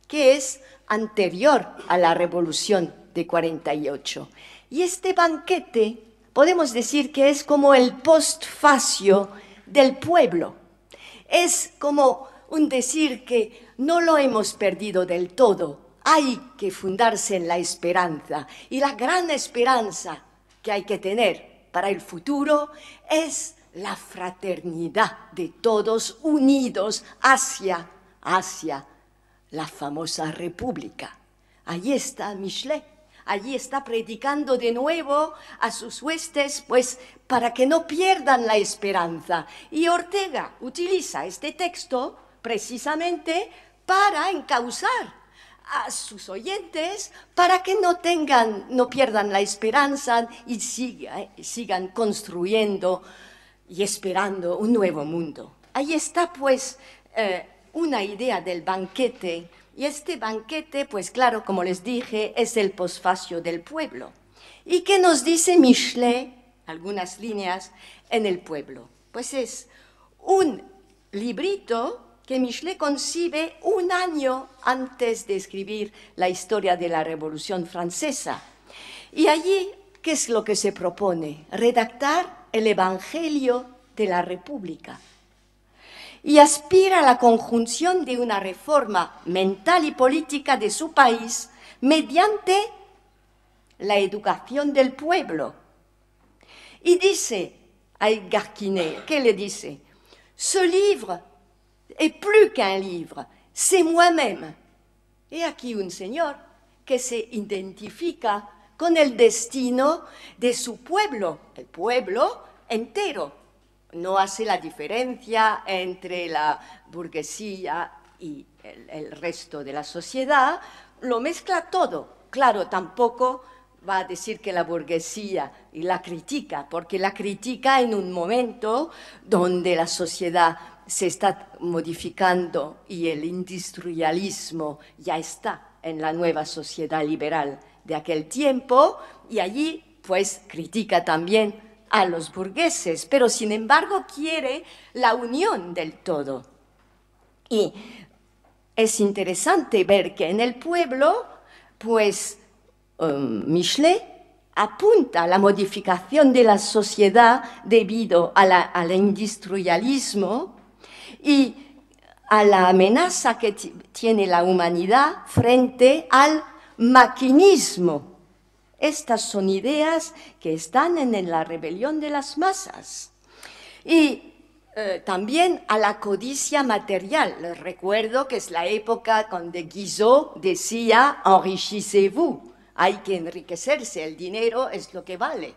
que es anterior a la revolución de 48. Y este banquete podemos decir que es como el postfacio del pueblo. Es como un decir que no lo hemos perdido del todo. Hay que fundarse en la esperanza. Y la gran esperanza que hay que tener para el futuro es la fraternidad de todos unidos hacia la famosa república. Allí está Michelet. Allí está predicando de nuevo a sus huestes, pues para que no pierdan la esperanza. Y Ortega utiliza este texto precisamente para encauzar a sus oyentes para que no pierdan la esperanza y sigan construyendo y esperando un nuevo mundo. Ahí está pues una idea del banquete. Y este banquete, pues claro, como les dije, es el postfacio del pueblo. ¿Y qué nos dice Michelet? Algunas líneas en el pueblo. Pues es un librito que Michelet concibe un año antes de escribir la historia de la Revolución Francesa. Y allí, ¿qué es lo que se propone? Redactar el Evangelio de la República. Y aspira a la conjunción de una reforma mental y política de su país mediante la educación del pueblo. Y dice a Edgar Quinet, ¿qué le dice? Ce livre est plus qu'un livre, c'est moi-même. Y aquí un señor que se identifica con el destino de su pueblo, el pueblo entero. No hace la diferencia entre la burguesía y el resto de la sociedad, lo mezcla todo. Claro, tampoco va a decir que la burguesía y la critica, porque la critica en un momento donde la sociedad se está modificando y el industrialismo ya está en la nueva sociedad liberal de aquel tiempo, y allí pues critica también a los burgueses, pero sin embargo quiere la unión del todo. Y es interesante ver que en el pueblo, pues Michelet apunta a la modificación de la sociedad debido al industrialismo y a la amenaza que tiene la humanidad frente al maquinismo. Estas son ideas que están en la rebelión de las masas. Y también a la codicia material. Les recuerdo que es la época cuando Guizot decía «enrichissez-vous», hay que enriquecerse, el dinero es lo que vale.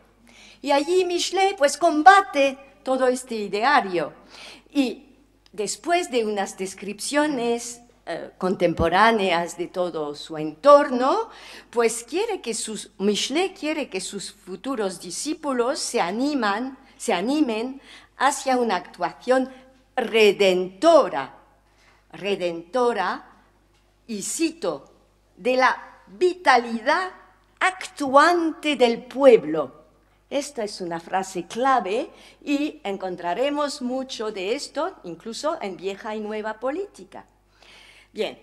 Y allí Michelet pues combate todo este ideario. Y después de unas descripciones contemporáneas de todo su entorno, pues Michelet quiere que sus futuros discípulos se animen hacia una actuación redentora, y cito, de la vitalidad actuante del pueblo. Esta es una frase clave y encontraremos mucho de esto incluso en Vieja y Nueva Política. Bien,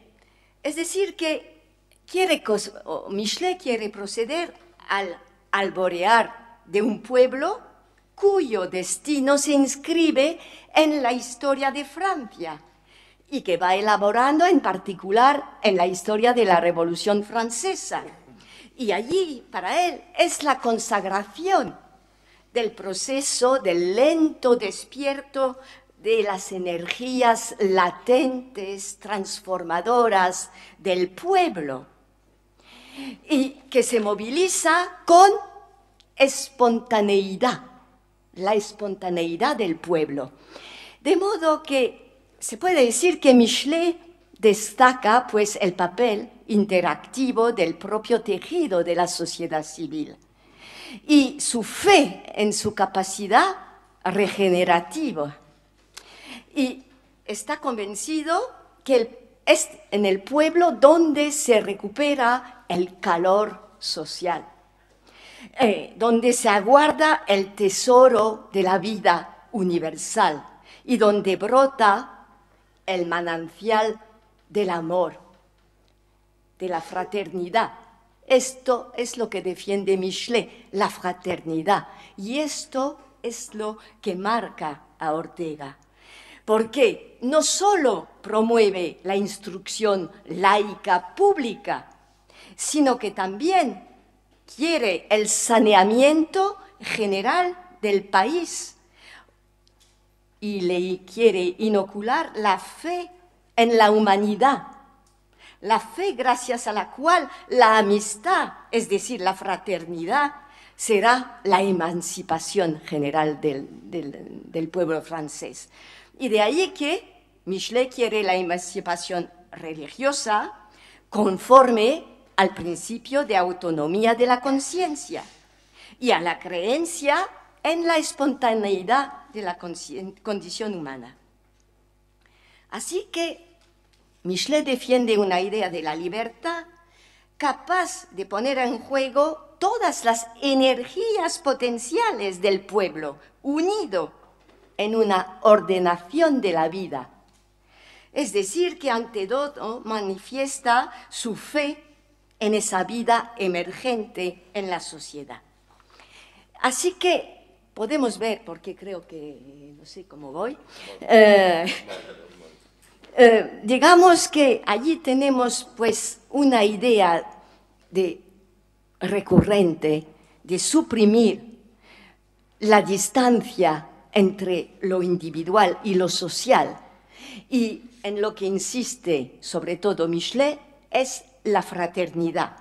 es decir que Michelet quiere proceder al alborear de un pueblo cuyo destino se inscribe en la historia de Francia y que va elaborando en particular en la historia de la Revolución Francesa. Y allí, para él, es la consagración del proceso del lento despierto de las energías latentes, transformadoras del pueblo, y que se moviliza con espontaneidad, la espontaneidad del pueblo. De modo que se puede decir que Michelet destaca pues el papel interactivo del propio tejido de la sociedad civil y su fe en su capacidad regenerativa. Y está convencido que es en el pueblo donde se recupera el calor social, donde se aguarda el tesoro de la vida universal y donde brota el manantial del amor, de la fraternidad. Esto es lo que defiende Michelet, la fraternidad. Y esto es lo que marca a Ortega. Porque no solo promueve la instrucción laica pública, sino que también quiere el saneamiento general del país y le quiere inocular la fe en la humanidad, la fe gracias a la cual la amistad, es decir, la fraternidad, será la emancipación general del pueblo francés. Y de ahí que Michelet quiere la emancipación religiosa conforme al principio de autonomía de la conciencia y a la creencia en la espontaneidad de la condición humana. Así que Michelet defiende una idea de la libertad capaz de poner en juego todas las energías potenciales del pueblo, unido en una ordenación de la vida. Es decir, que ante todo manifiesta su fe en esa vida emergente en la sociedad. Así que podemos ver, porque creo que, no sé cómo voy, digamos que allí tenemos pues una idea recurrente de suprimir la distancia entre lo individual y lo social, y en lo que insiste sobre todo Michelet es la fraternidad.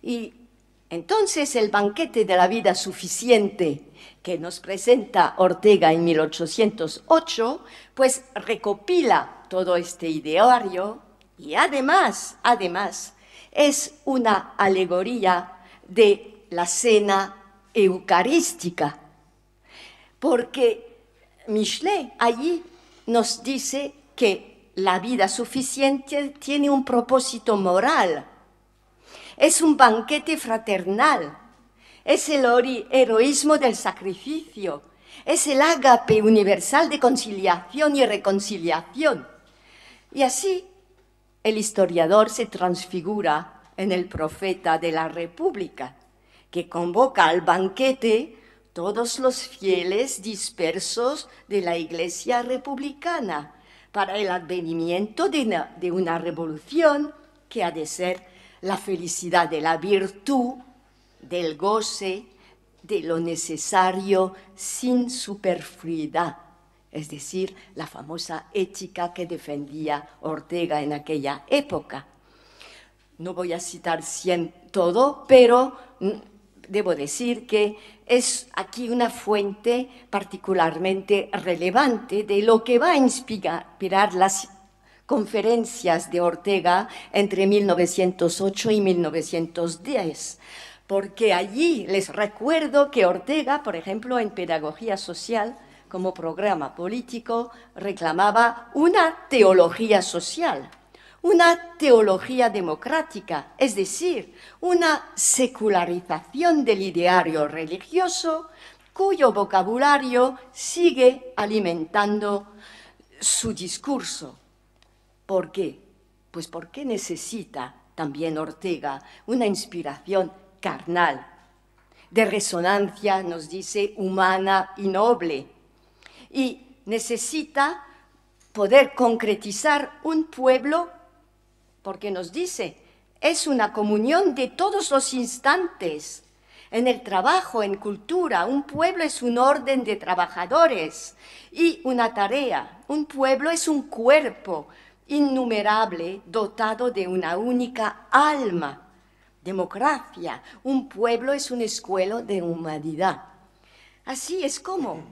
Y entonces el banquete de la vida suficiente que nos presenta Ortega en 1808, pues recopila todo este ideario y además es una alegoría de la cena eucarística, porque Michelet allí nos dice que la vida suficiente tiene un propósito moral, es un banquete fraternal, es el heroísmo del sacrificio, es el ágape universal de conciliación y reconciliación. Y así el historiador se transfigura en el profeta de la República, que convoca al banquete todos los fieles dispersos de la Iglesia republicana para el advenimiento de una revolución que ha de ser la felicidad de la virtud, del goce, de lo necesario sin superfluidad, es decir, la famosa ética que defendía Ortega en aquella época. No voy a citar todo, pero debo decir que es aquí una fuente particularmente relevante de lo que va a inspirar las conferencias de Ortega entre 1908 y 1910, porque allí les recuerdo que Ortega, por ejemplo, en Pedagogía Social, como programa político, reclamaba una teología social, una teología democrática, es decir, una secularización del ideario religioso cuyo vocabulario sigue alimentando su discurso. ¿Por qué? Pues porque necesita también Ortega una inspiración carnal, de resonancia, nos dice, humana y noble, y necesita poder concretizar un pueblo, porque nos dice, es una comunión de todos los instantes, en el trabajo, en cultura. Un pueblo es un orden de trabajadores y una tarea. Un pueblo es un cuerpo innumerable dotado de una única alma. Democracia, un pueblo es un escuela de humanidad. Así es como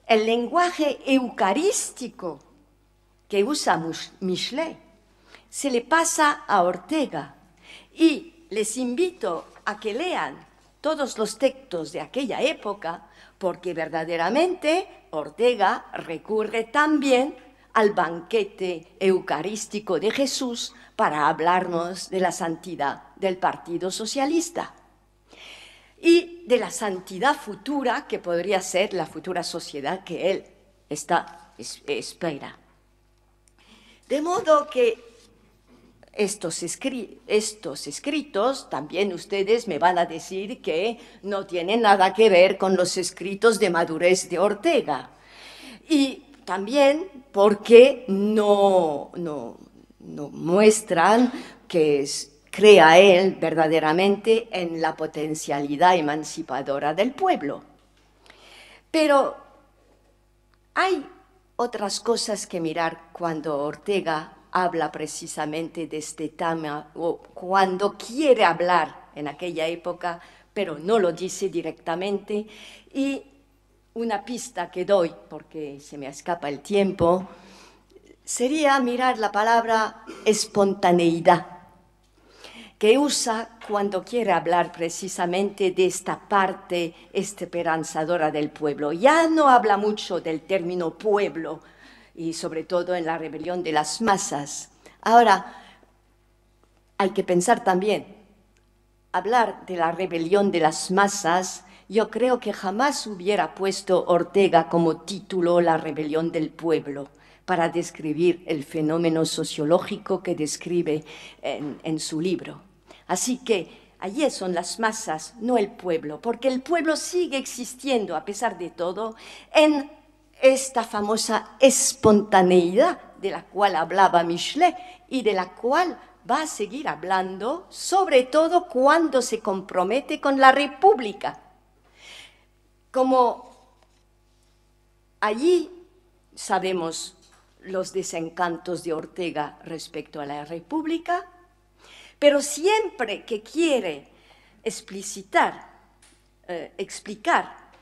el lenguaje eucarístico que usa Michelet se le pasa a Ortega, y les invito a que lean todos los textos de aquella época, porque verdaderamente Ortega recurre también al banquete eucarístico de Jesús para hablarnos de la santidad del Partido Socialista y de la santidad futura que podría ser la futura sociedad que él espera. De modo que estos escritos, también ustedes me van a decir que no tienen nada que ver con los escritos de madurez de Ortega. Y también porque no muestran que crea él verdaderamente en la potencialidad emancipadora del pueblo. Pero hay otras cosas que mirar cuando Ortega habla precisamente de este tema, o cuando quiere hablar en aquella época, pero no lo dice directamente. Y una pista que doy, porque se me escapa el tiempo, sería mirar la palabra espontaneidad, que usa cuando quiere hablar precisamente de esta parte esperanzadora del pueblo. Ya no habla mucho del término pueblo, y sobre todo en la rebelión de las masas. Ahora, hay que pensar también, hablar de la rebelión de las masas, yo creo que jamás hubiera puesto Ortega como título la rebelión del pueblo, para describir el fenómeno sociológico que describe en su libro. Así que allí son las masas, no el pueblo, porque el pueblo sigue existiendo, a pesar de todo, en esta famosa espontaneidad de la cual hablaba Michelet y de la cual va a seguir hablando, sobre todo cuando se compromete con la República. Como allí sabemos los desencantos de Ortega respecto a la República, pero siempre que quiere explicar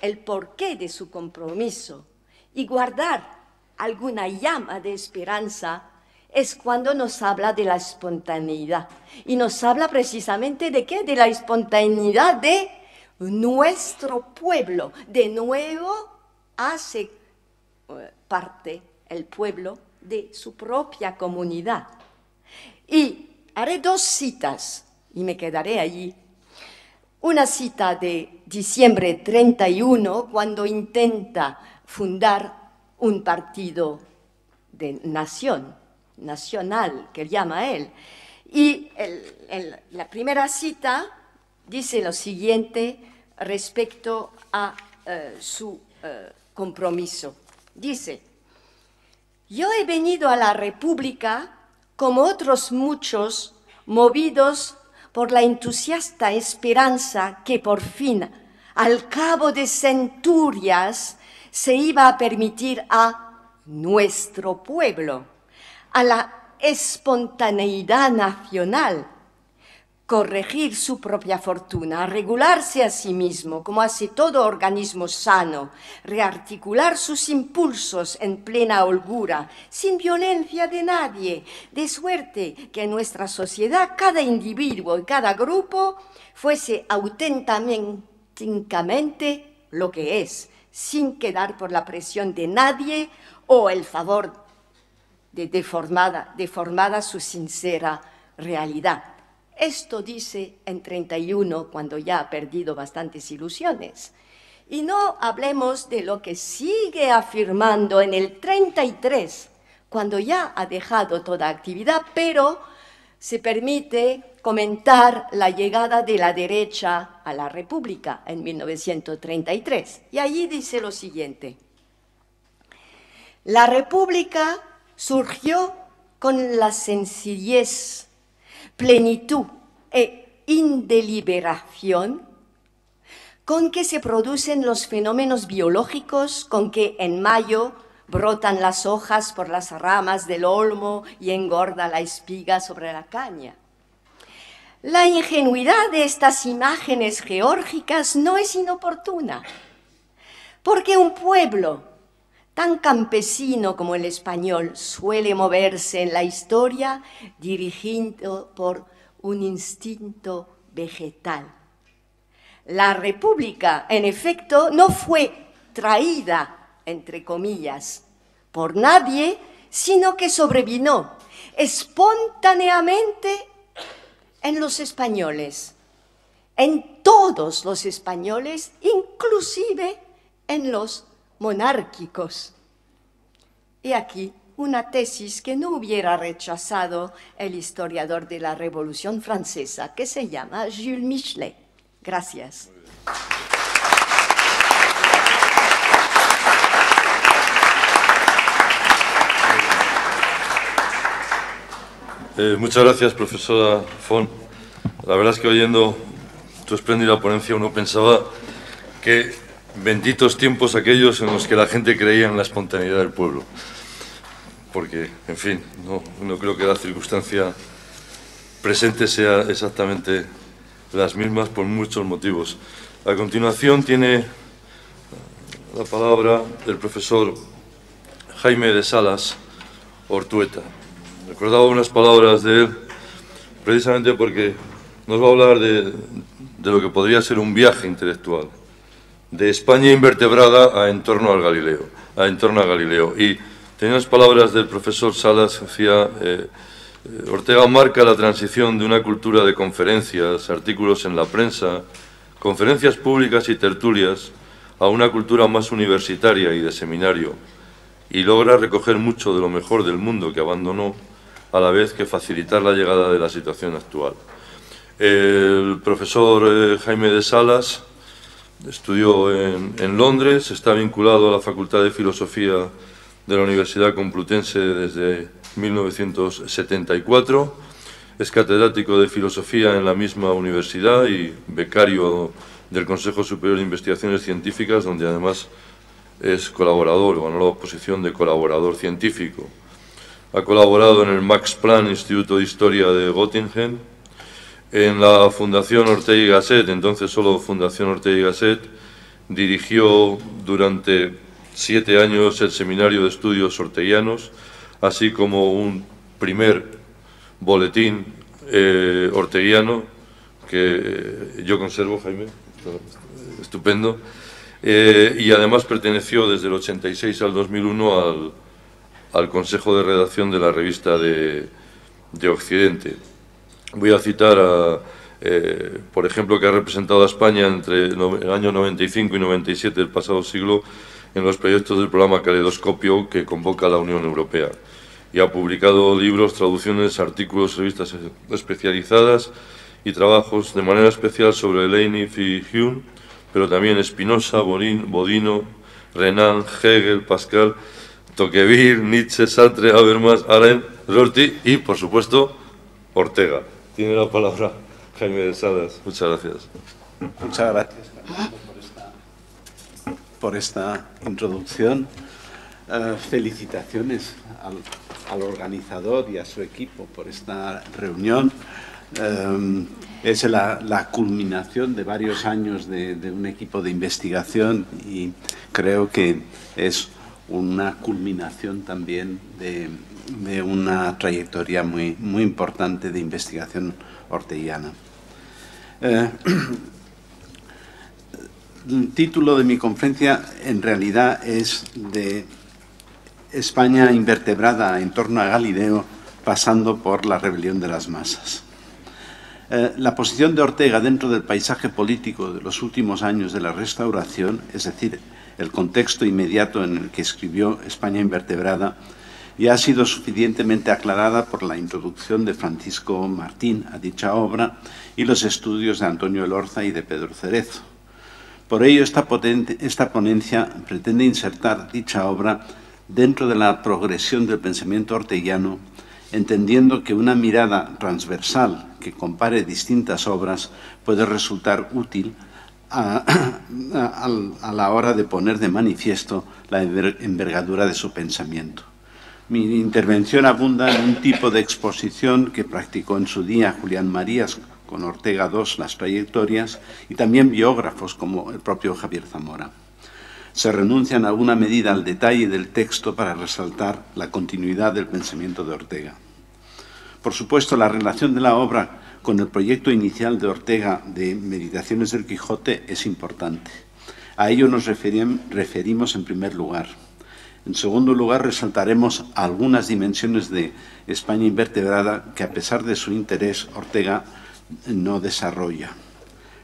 el porqué de su compromiso y guardar alguna llama de esperanza, es cuando nos habla de la espontaneidad. Y nos habla precisamente de ¿qué? De la espontaneidad de nuestro pueblo. De nuevo hace parte el pueblo de su propia comunidad. Y haré dos citas y me quedaré allí. Una cita de diciembre 31, cuando intenta fundar un partido de nacional, que llama él. Y la primera cita dice lo siguiente respecto a su compromiso. Dice: yo he venido a la República, como otros muchos, movidos por la entusiasta esperanza que por fin, al cabo de centurias, se iba a permitir a nuestro pueblo, a la espontaneidad nacional, corregir su propia fortuna, regularse a sí mismo, como hace todo organismo sano, rearticular sus impulsos en plena holgura, sin violencia de nadie, de suerte que en nuestra sociedad cada individuo y cada grupo fuese auténticamente lo que es, sin quedar por la presión de nadie o el favor de deformada su sincera realidad. Esto dice en 31, cuando ya ha perdido bastantes ilusiones. Y no hablemos de lo que sigue afirmando en el 33, cuando ya ha dejado toda actividad, pero se permite comentar la llegada de la derecha a la República en 1933. Y allí dice lo siguiente: la República surgió con la sencillez, plenitud e indeliberación con que se producen los fenómenos biológicos, con que en mayo brotan las hojas por las ramas del olmo y engorda la espiga sobre la caña. La ingenuidad de estas imágenes geórgicas no es inoportuna, porque un pueblo tan campesino como el español suele moverse en la historia dirigido por un instinto vegetal. La República, en efecto, no fue traída, entre comillas, por nadie, sino que sobrevino espontáneamente en los españoles, en todos los españoles, inclusive en los monárquicos. Y aquí una tesis que no hubiera rechazado el historiador de la Revolución Francesa, que se llama Jules Michelet. Gracias. Muchas gracias, profesora Font. La verdad es que oyendo tu espléndida ponencia uno pensaba que benditos tiempos aquellos en los que la gente creía en la espontaneidad del pueblo. Porque, en fin, no creo que la circunstancia presente sea exactamente las mismas por muchos motivos. A continuación tiene la palabra el profesor Jaime de Salas Ortueta. Recordaba unas palabras de él precisamente porque nos va a hablar de lo que podría ser un viaje intelectual, de España invertebrada en torno a Galileo. Y tenía unas palabras del profesor Salas, decía, Ortega marca la transición de una cultura de conferencias, artículos en la prensa, conferencias públicas y tertulias, a una cultura más universitaria y de seminario, y logra recoger mucho de lo mejor del mundo que abandonó, a la vez que facilitar la llegada de la situación actual. El profesor Jaime de Salas estudió en Londres, está vinculado a la Facultad de Filosofía de la Universidad Complutense desde 1974, es catedrático de Filosofía en la misma universidad y becario del Consejo Superior de Investigaciones Científicas, donde además es colaborador, ganó la posición de colaborador científico. Ha colaborado en el Max Planck Instituto de Historia de Göttingen, en la Fundación Ortega y Gasset, entonces solo Fundación Ortega y Gasset, dirigió durante 7 años el Seminario de Estudios Orteguianos, así como un primer boletín orteguiano que yo conservo, Jaime, estupendo, y además perteneció desde el 86 al 2001 al Consejo de Redacción de la Revista de Occidente. Voy a citar, por ejemplo, que ha representado a España entre el año 95 y 97 del pasado siglo en los proyectos del programa Caleidoscopio que convoca la Unión Europea. Y ha publicado libros, traducciones, artículos, revistas especializadas y trabajos de manera especial sobre Leibniz y Hume, pero también Spinoza, Bodino, Renan, Hegel, Pascal, Tocqueville, Nietzsche, Sartre, Habermas, Arendt, Rorty y, por supuesto, Ortega. Tiene la palabra Jaime de Salas. Muchas gracias. Muchas gracias por esta introducción. Felicitaciones al organizador y a su equipo por esta reunión. Es la culminación de varios años de un equipo de investigación y creo que es una culminación también de una trayectoria muy importante de investigación orteguiana. El título de mi conferencia en realidad es de España invertebrada en torno a Galileo, pasando por la rebelión de las masas. La posición de Ortega dentro del paisaje político de los últimos años de la Restauración, es decir, el contexto inmediato en el que escribió España invertebrada, ya ha sido suficientemente aclarada por la introducción de Francisco Martín a dicha obra y los estudios de Antonio Elorza y de Pedro Cerezo. Por ello, esta ponencia pretende insertar dicha obra dentro de la progresión del pensamiento orteguiano, entendiendo que una mirada transversal que compare distintas obras puede resultar útil a la hora de poner de manifiesto la envergadura de su pensamiento. Mi intervención abunda en un tipo de exposición que practicó en su día Julián Marías con Ortega II, las trayectorias, y también biógrafos como el propio Javier Zamora. Se renuncia en alguna medida al detalle del texto para resaltar la continuidad del pensamiento de Ortega. Por supuesto, la relación de la obra con el proyecto inicial de Ortega de Meditaciones del Quijote es importante. A ello nos referimos en primer lugar. En segundo lugar, resaltaremos algunas dimensiones de España invertebrada que, a pesar de su interés, Ortega no desarrolla.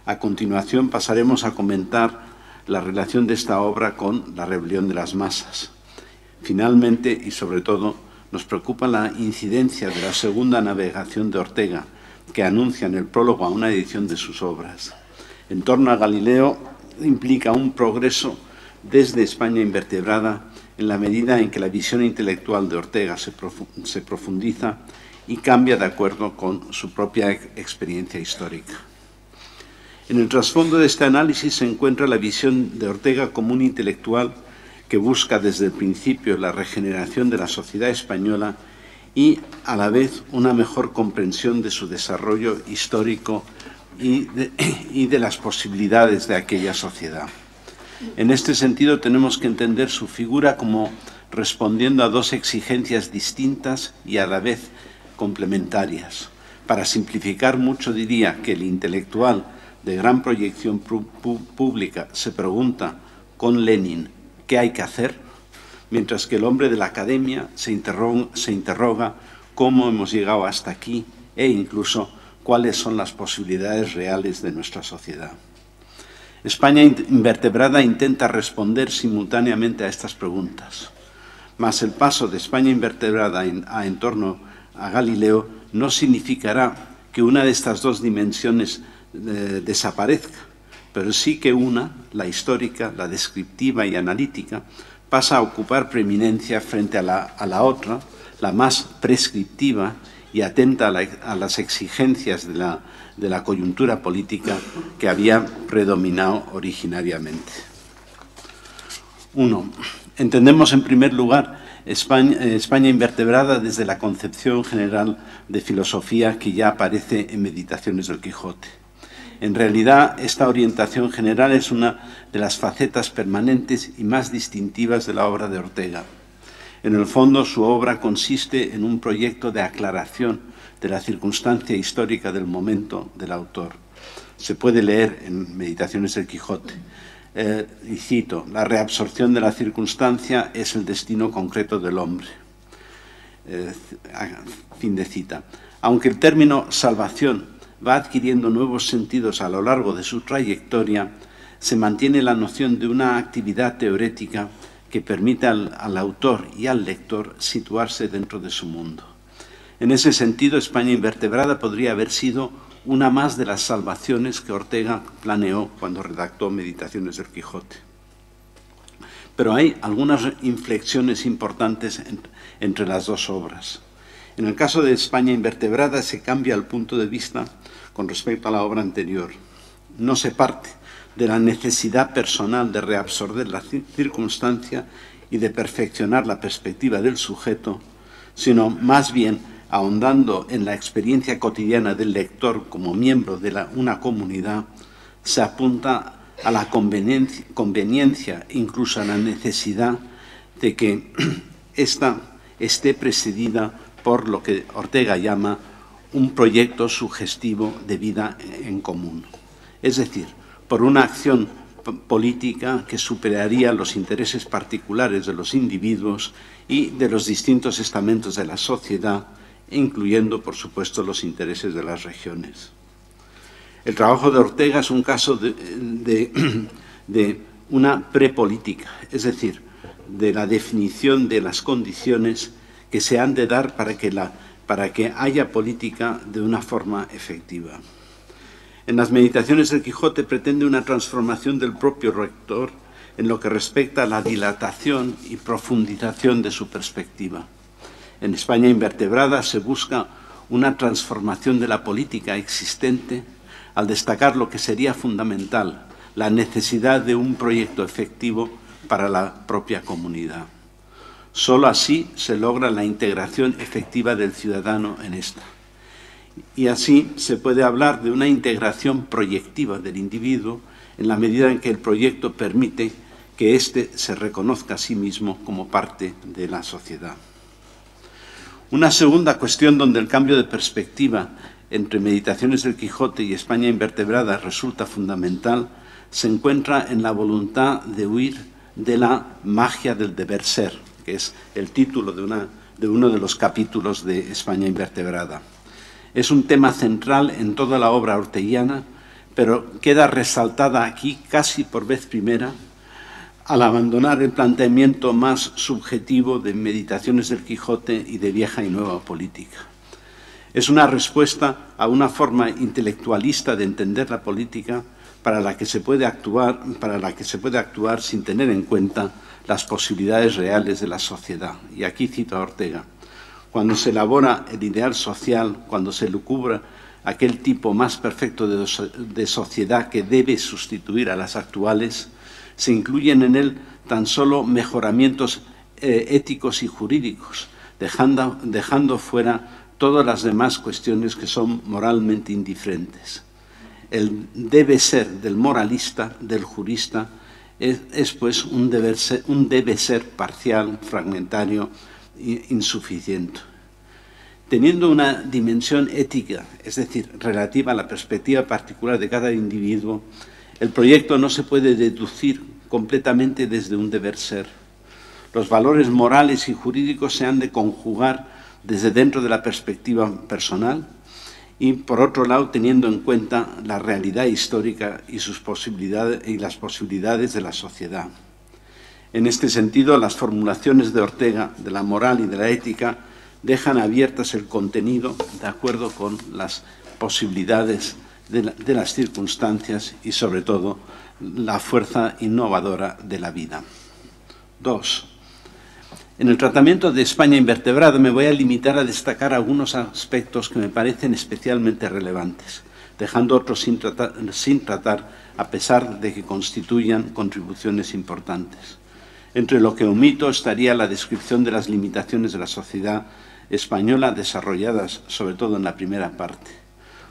A continuación, pasaremos a comentar la relación de esta obra con la rebelión de las masas. Finalmente, y sobre todo, nos preocupa la incidencia de la segunda navegación de Ortega, que anuncia en el prólogo a una edición de sus obras. En torno a Galileo implica un progreso desde España invertebrada en la medida en que la visión intelectual de Ortega se profundiza y cambia de acuerdo con su propia experiencia histórica. En el trasfondo de este análisis se encuentra la visión de Ortega como un intelectual que busca desde el principio la regeneración de la sociedad española y, a la vez, una mejor comprensión de su desarrollo histórico y de las posibilidades de aquella sociedad. En este sentido, tenemos que entender su figura como respondiendo a dos exigencias distintas y a la vez complementarias. Para simplificar mucho, diría que el intelectual de gran proyección pública se pregunta con Lenin ¿qué hay que hacer?, mientras que el hombre de la academia se interroga cómo hemos llegado hasta aquí e incluso cuáles son las posibilidades reales de nuestra sociedad. España invertebrada intenta responder simultáneamente a estas preguntas. mas el paso de España invertebrada a Entorno a Galileo no significará que una de estas dos dimensiones desaparezca, pero sí que una, la histórica, la descriptiva y analítica, pasa a ocupar preeminencia frente a la otra, la más prescriptiva y atenta a las exigencias de la coyuntura política que había predominado originariamente. 1. Entendemos, en primer lugar, España invertebrada desde la concepción general de filosofía que ya aparece en Meditaciones del Quijote. En realidad, esta orientación general es una de las facetas permanentes y más distintivas de la obra de Ortega. En el fondo, su obra consiste en un proyecto de aclaración de la circunstancia histórica del momento del autor. Se puede leer en Meditaciones del Quijote. Y cito: la reabsorción de la circunstancia es el destino concreto del hombre. Fin de cita. Aunque el término salvación va adquiriendo nuevos sentidos a lo largo de su trayectoria, se mantiene la noción de una actividad teorética que permite al autor y al lector situarse dentro de su mundo. En ese sentido, España invertebrada podría haber sido una más de las salvaciones que Ortega planeó cuando redactó Meditaciones del Quijote. Pero hay algunas inflexiones importantes entre las dos obras. En el caso de España invertebrada se cambia el punto de vista con respecto a la obra anterior. No se parte de la necesidad personal de reabsorber la circunstancia y de perfeccionar la perspectiva del sujeto, sino más bien ahondando en la experiencia cotidiana del lector como miembro de una comunidad, se apunta a la conveniencia, incluso a la necesidad de que ésta esté presidida por lo que Ortega llama un proyecto sugestivo de vida en común. Es decir, por una acción política que superaría los intereses particulares de los individuos y de los distintos estamentos de la sociedad, incluyendo, por supuesto, los intereses de las regiones. El trabajo de Ortega es un caso de una prepolítica, es decir, de la definición de las condiciones que se han de dar para que haya política de una forma efectiva. En las Meditaciones del Quijote pretende una transformación del propio lector en lo que respecta a la dilatación y profundización de su perspectiva. En España invertebrada se busca una transformación de la política existente al destacar lo que sería fundamental, la necesidad de un proyecto efectivo para la propia comunidad. Solo así se logra la integración efectiva del ciudadano en esta. Y así se puede hablar de una integración proyectiva del individuo en la medida en que el proyecto permite que éste se reconozca a sí mismo como parte de la sociedad. Una segunda cuestión donde el cambio de perspectiva entre Meditaciones del Quijote y España invertebrada resulta fundamental se encuentra en la voluntad de huir de la magia del deber ser, que es el título de uno de los capítulos de España invertebrada. Es un tema central en toda la obra orteguiana, pero queda resaltada aquí casi por vez primera al abandonar el planteamiento más subjetivo de Meditaciones del Quijote y de Vieja y Nueva Política. Es una respuesta a una forma intelectualista de entender la política para la que se puede actuar sin tener en cuenta las posibilidades reales de la sociedad. Y aquí cito a Ortega: cuando se elabora el ideal social, cuando se lucubra aquel tipo más perfecto de sociedad que debe sustituir a las actuales, se incluyen en él tan solo mejoramientos éticos y jurídicos, dejando fuera todas las demás cuestiones que son moralmente indiferentes. El debe ser del moralista, del jurista, es pues un debe ser parcial, fragmentario e insuficiente. Teniendo una dimensión ética, es decir, relativa a la perspectiva particular de cada individuo, el proyecto no se puede deducir completamente desde un deber ser. Los valores morales y jurídicos se han de conjugar desde dentro de la perspectiva personal y, por otro lado, teniendo en cuenta la realidad histórica y las posibilidades de la sociedad. En este sentido, las formulaciones de Ortega, de la moral y de la ética, dejan abiertas el contenido de acuerdo con las posibilidades de las circunstancias y, sobre todo, la fuerza innovadora de la vida. 2. En el tratamiento de España invertebrada me voy a limitar a destacar algunos aspectos que me parecen especialmente relevantes, dejando otros sin tratar, a pesar de que constituyan contribuciones importantes. Entre lo que omito estaría la descripción de las limitaciones de la sociedad española desarrolladas sobre todo en la primera parte.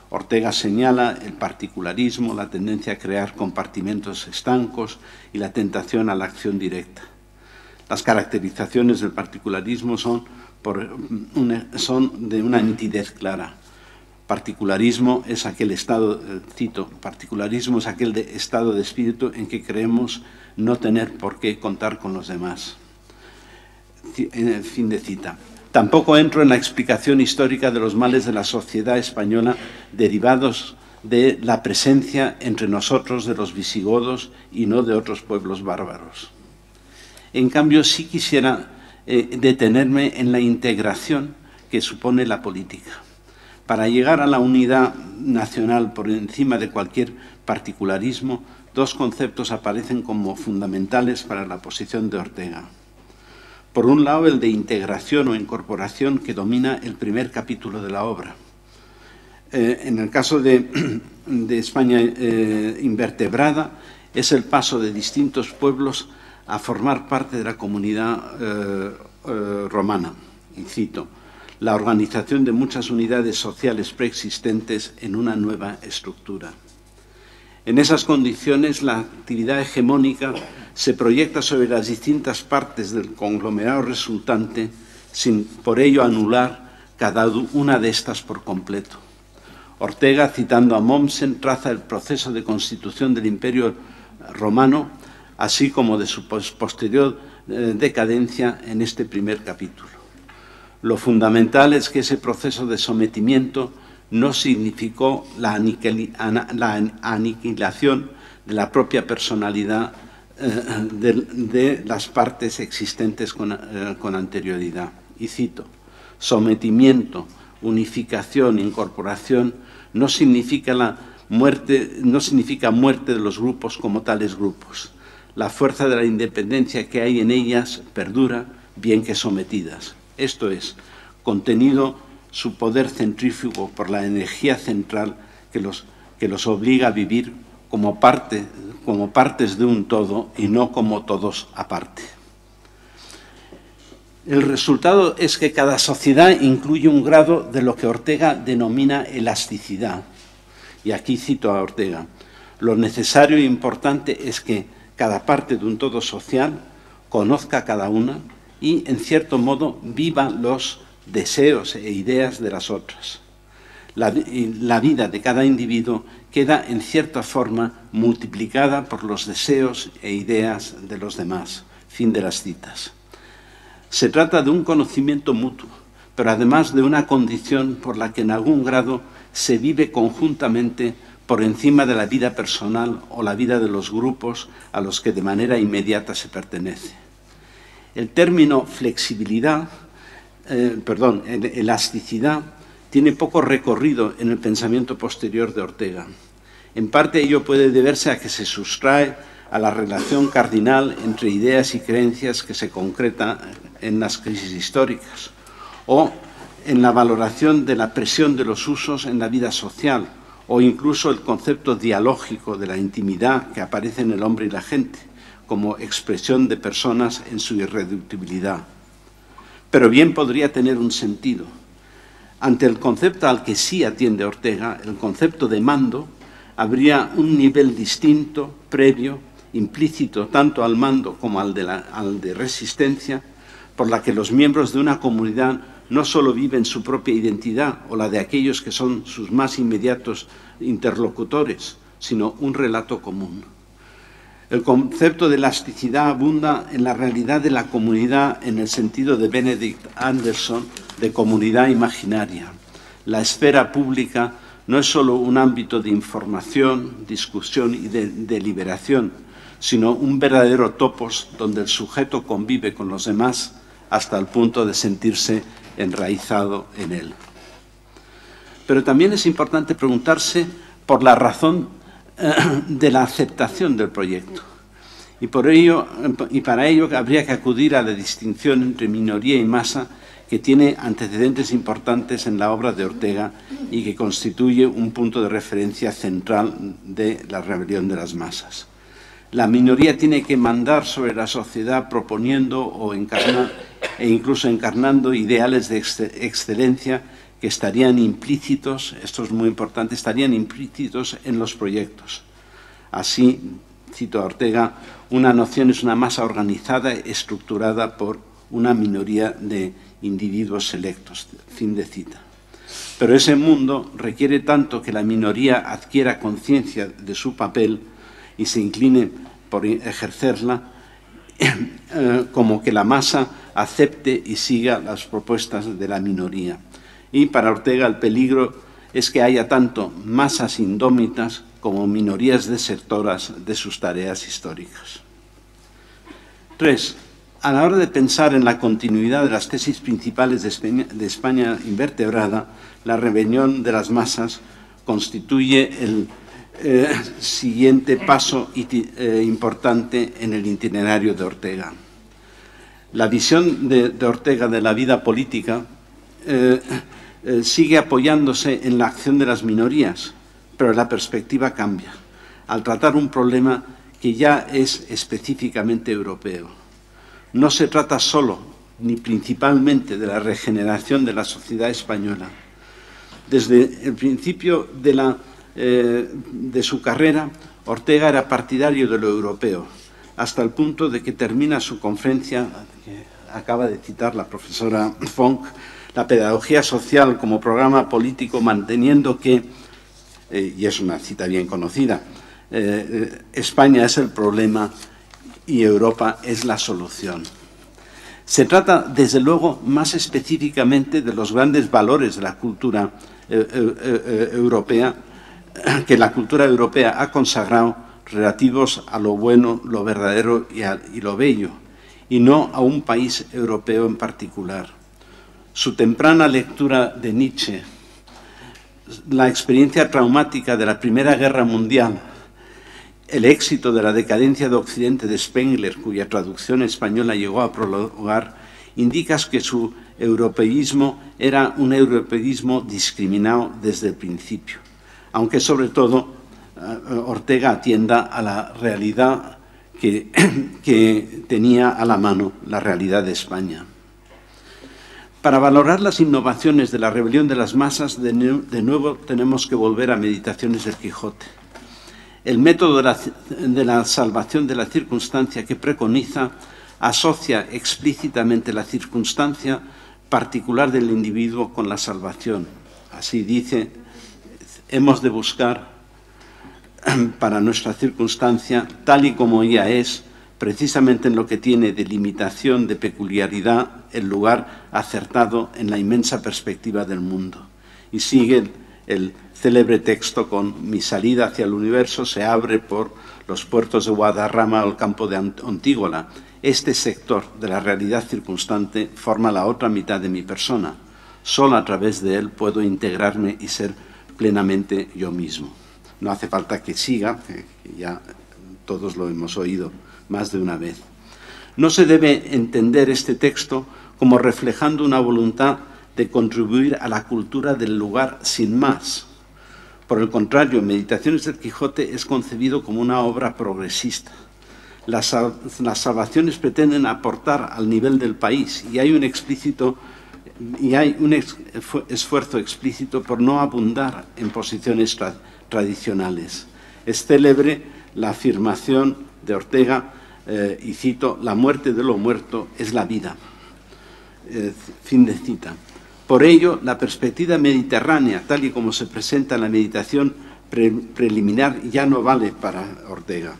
Ortega señala el particularismo, la tendencia a crear compartimentos estancos y la tentación a la acción directa. Las caracterizaciones del particularismo son de una nitidez clara. Particularismo es aquel estado, cito, particularismo es aquel estado de espíritu en que creemos no tener por qué contar con los demás. Fin de cita. Tampoco entro en la explicación histórica de los males de la sociedad española derivados de la presencia entre nosotros de los visigodos y no de otros pueblos bárbaros. En cambio, sí quisiera detenerme en la integración que supone la política. Para llegar a la unidad nacional por encima de cualquier particularismo, dos conceptos aparecen como fundamentales para la posición de Ortega. Por un lado, el de integración o incorporación que domina el primer capítulo de la obra. En el caso de España invertebrada, es el paso de distintos pueblos a formar parte de la comunidad romana. Y cito, la organización de muchas unidades sociales preexistentes en una nueva estructura. En esas condiciones, la actividad hegemónica se proyecta sobre las distintas partes del conglomerado resultante, sin por ello anular cada una de estas por completo. Ortega, citando a Mommsen, traza el proceso de constitución del Imperio romano, así como de su posterior decadencia en este primer capítulo. Lo fundamental es que ese proceso de sometimiento no significó la aniquilación de la propia personalidad de las partes existentes con anterioridad. Y cito, sometimiento, unificación, incorporación, no significa muerte de los grupos como tales grupos. La fuerza de la independencia que hay en ellas perdura, bien que sometidas. Esto es, contenido su poder centrífugo por la energía central que los obliga a vivir como partes de un todo y no como todos aparte. El resultado es que cada sociedad incluye un grado de lo que Ortega denomina elasticidad. Y aquí cito a Ortega. Lo necesario e importante es que cada parte de un todo social conozca a cada una y, en cierto modo, viva los deseos e ideas de las otras. La vida de cada individuo queda, en cierta forma, multiplicada por los deseos e ideas de los demás. Fin de las citas. Se trata de un conocimiento mutuo, pero además de una condición por la que en algún grado se vive conjuntamente por encima de la vida personal o la vida de los grupos a los que de manera inmediata se pertenece. El término elasticidad, tiene poco recorrido en el pensamiento posterior de Ortega. En parte ello puede deberse a que se sustrae a la relación cardinal entre ideas y creencias que se concreta en las crisis históricas, o en la valoración de la presión de los usos en la vida social, o incluso el concepto dialógico de la intimidad que aparece en el hombre y la gente, como expresión de personas en su irreductibilidad. Pero bien podría tener un sentido. Ante el concepto al que sí atiende Ortega, el concepto de mando, habría un nivel distinto, previo, implícito tanto al mando como al de resistencia, por la que los miembros de una comunidad no solo viven su propia identidad o la de aquellos que son sus más inmediatos interlocutores, sino un relato común. El concepto de elasticidad abunda en la realidad de la comunidad en el sentido de Benedict Anderson de comunidad imaginaria. La esfera pública no es solo un ámbito de información, discusión y de deliberación, sino un verdadero topos donde el sujeto convive con los demás hasta el punto de sentirse enraizado en él. Pero también es importante preguntarse por la razón de la aceptación del proyecto. Y para ello habría que acudir a la distinción entre minoría y masa, que tiene antecedentes importantes en la obra de Ortega y que constituye un punto de referencia central de la rebelión de las masas. La minoría tiene que mandar sobre la sociedad proponiendo o incluso encarnando ideales de excelencia que estarían implícitos, esto es muy importante, estarían implícitos en los proyectos. Así, cito a Ortega, una noción es una masa organizada, estructurada por una minoría de individuos selectos. Fin de cita. Pero ese mundo requiere tanto que la minoría adquiera conciencia de su papel y se incline por ejercerla, como que la masa acepte y siga las propuestas de la minoría. Y para Ortega el peligro es que haya tanto masas indómitas como minorías desertoras de sus tareas históricas. 3. A la hora de pensar en la continuidad de las tesis principales de España invertebrada, la rebelión de las masas constituye el siguiente paso importante en el itinerario de Ortega. La visión de Ortega de la vida política sigue apoyándose en la acción de las minorías, pero la perspectiva cambia, al tratar un problema que ya es específicamente europeo. No se trata solo, ni principalmente, de la regeneración de la sociedad española. Desde el principio de su carrera, Ortega era partidario de lo europeo, hasta el punto de que termina su conferencia, que acaba de citar la profesora Funk, la pedagogía social como programa político, manteniendo que, y es una cita bien conocida, España es el problema y Europa es la solución. Se trata, desde luego, más específicamente de los grandes valores de la cultura europea, que la cultura europea ha consagrado, relativos a lo bueno, lo verdadero y lo bello, y no a un país europeo en particular. Su temprana lectura de Nietzsche, la experiencia traumática de la Primera Guerra Mundial, el éxito de la decadencia de Occidente de Spengler, cuya traducción española llegó a prologar, indica que su europeísmo era un europeísmo discriminado desde el principio, aunque sobre todo Ortega atienda a la realidad que tenía a la mano, la realidad de España. Para valorar las innovaciones de la rebelión de las masas, de nuevo tenemos que volver a Meditaciones del Quijote. El método de la salvación de la circunstancia que preconiza asocia explícitamente la circunstancia particular del individuo con la salvación. Así dice, hemos de buscar para nuestra circunstancia, tal y como ella es, precisamente en lo que tiene de limitación, de peculiaridad, el lugar acertado en la inmensa perspectiva del mundo. Y sigue el célebre texto con: mi salida hacia el universo se abre por los puertos de Guadarrama o el campo de Antígona. Este sector de la realidad circunstante forma la otra mitad de mi persona. Solo a través de él puedo integrarme y ser plenamente yo mismo. No hace falta que siga, que ya todos lo hemos oído más de una vez. No se debe entender este texto como reflejando una voluntad de contribuir a la cultura del lugar sin más. Por el contrario, Meditaciones del Quijote es concebido como una obra progresista. Las salvaciones pretenden aportar al nivel del país y hay un esfuerzo explícito por no abundar en posiciones tradicionales. Es célebre la afirmación de Ortega, y cito: la muerte de lo muerto es la vida. Fin de cita. Por ello, la perspectiva mediterránea, tal y como se presenta en la meditación preliminar, ya no vale para Ortega.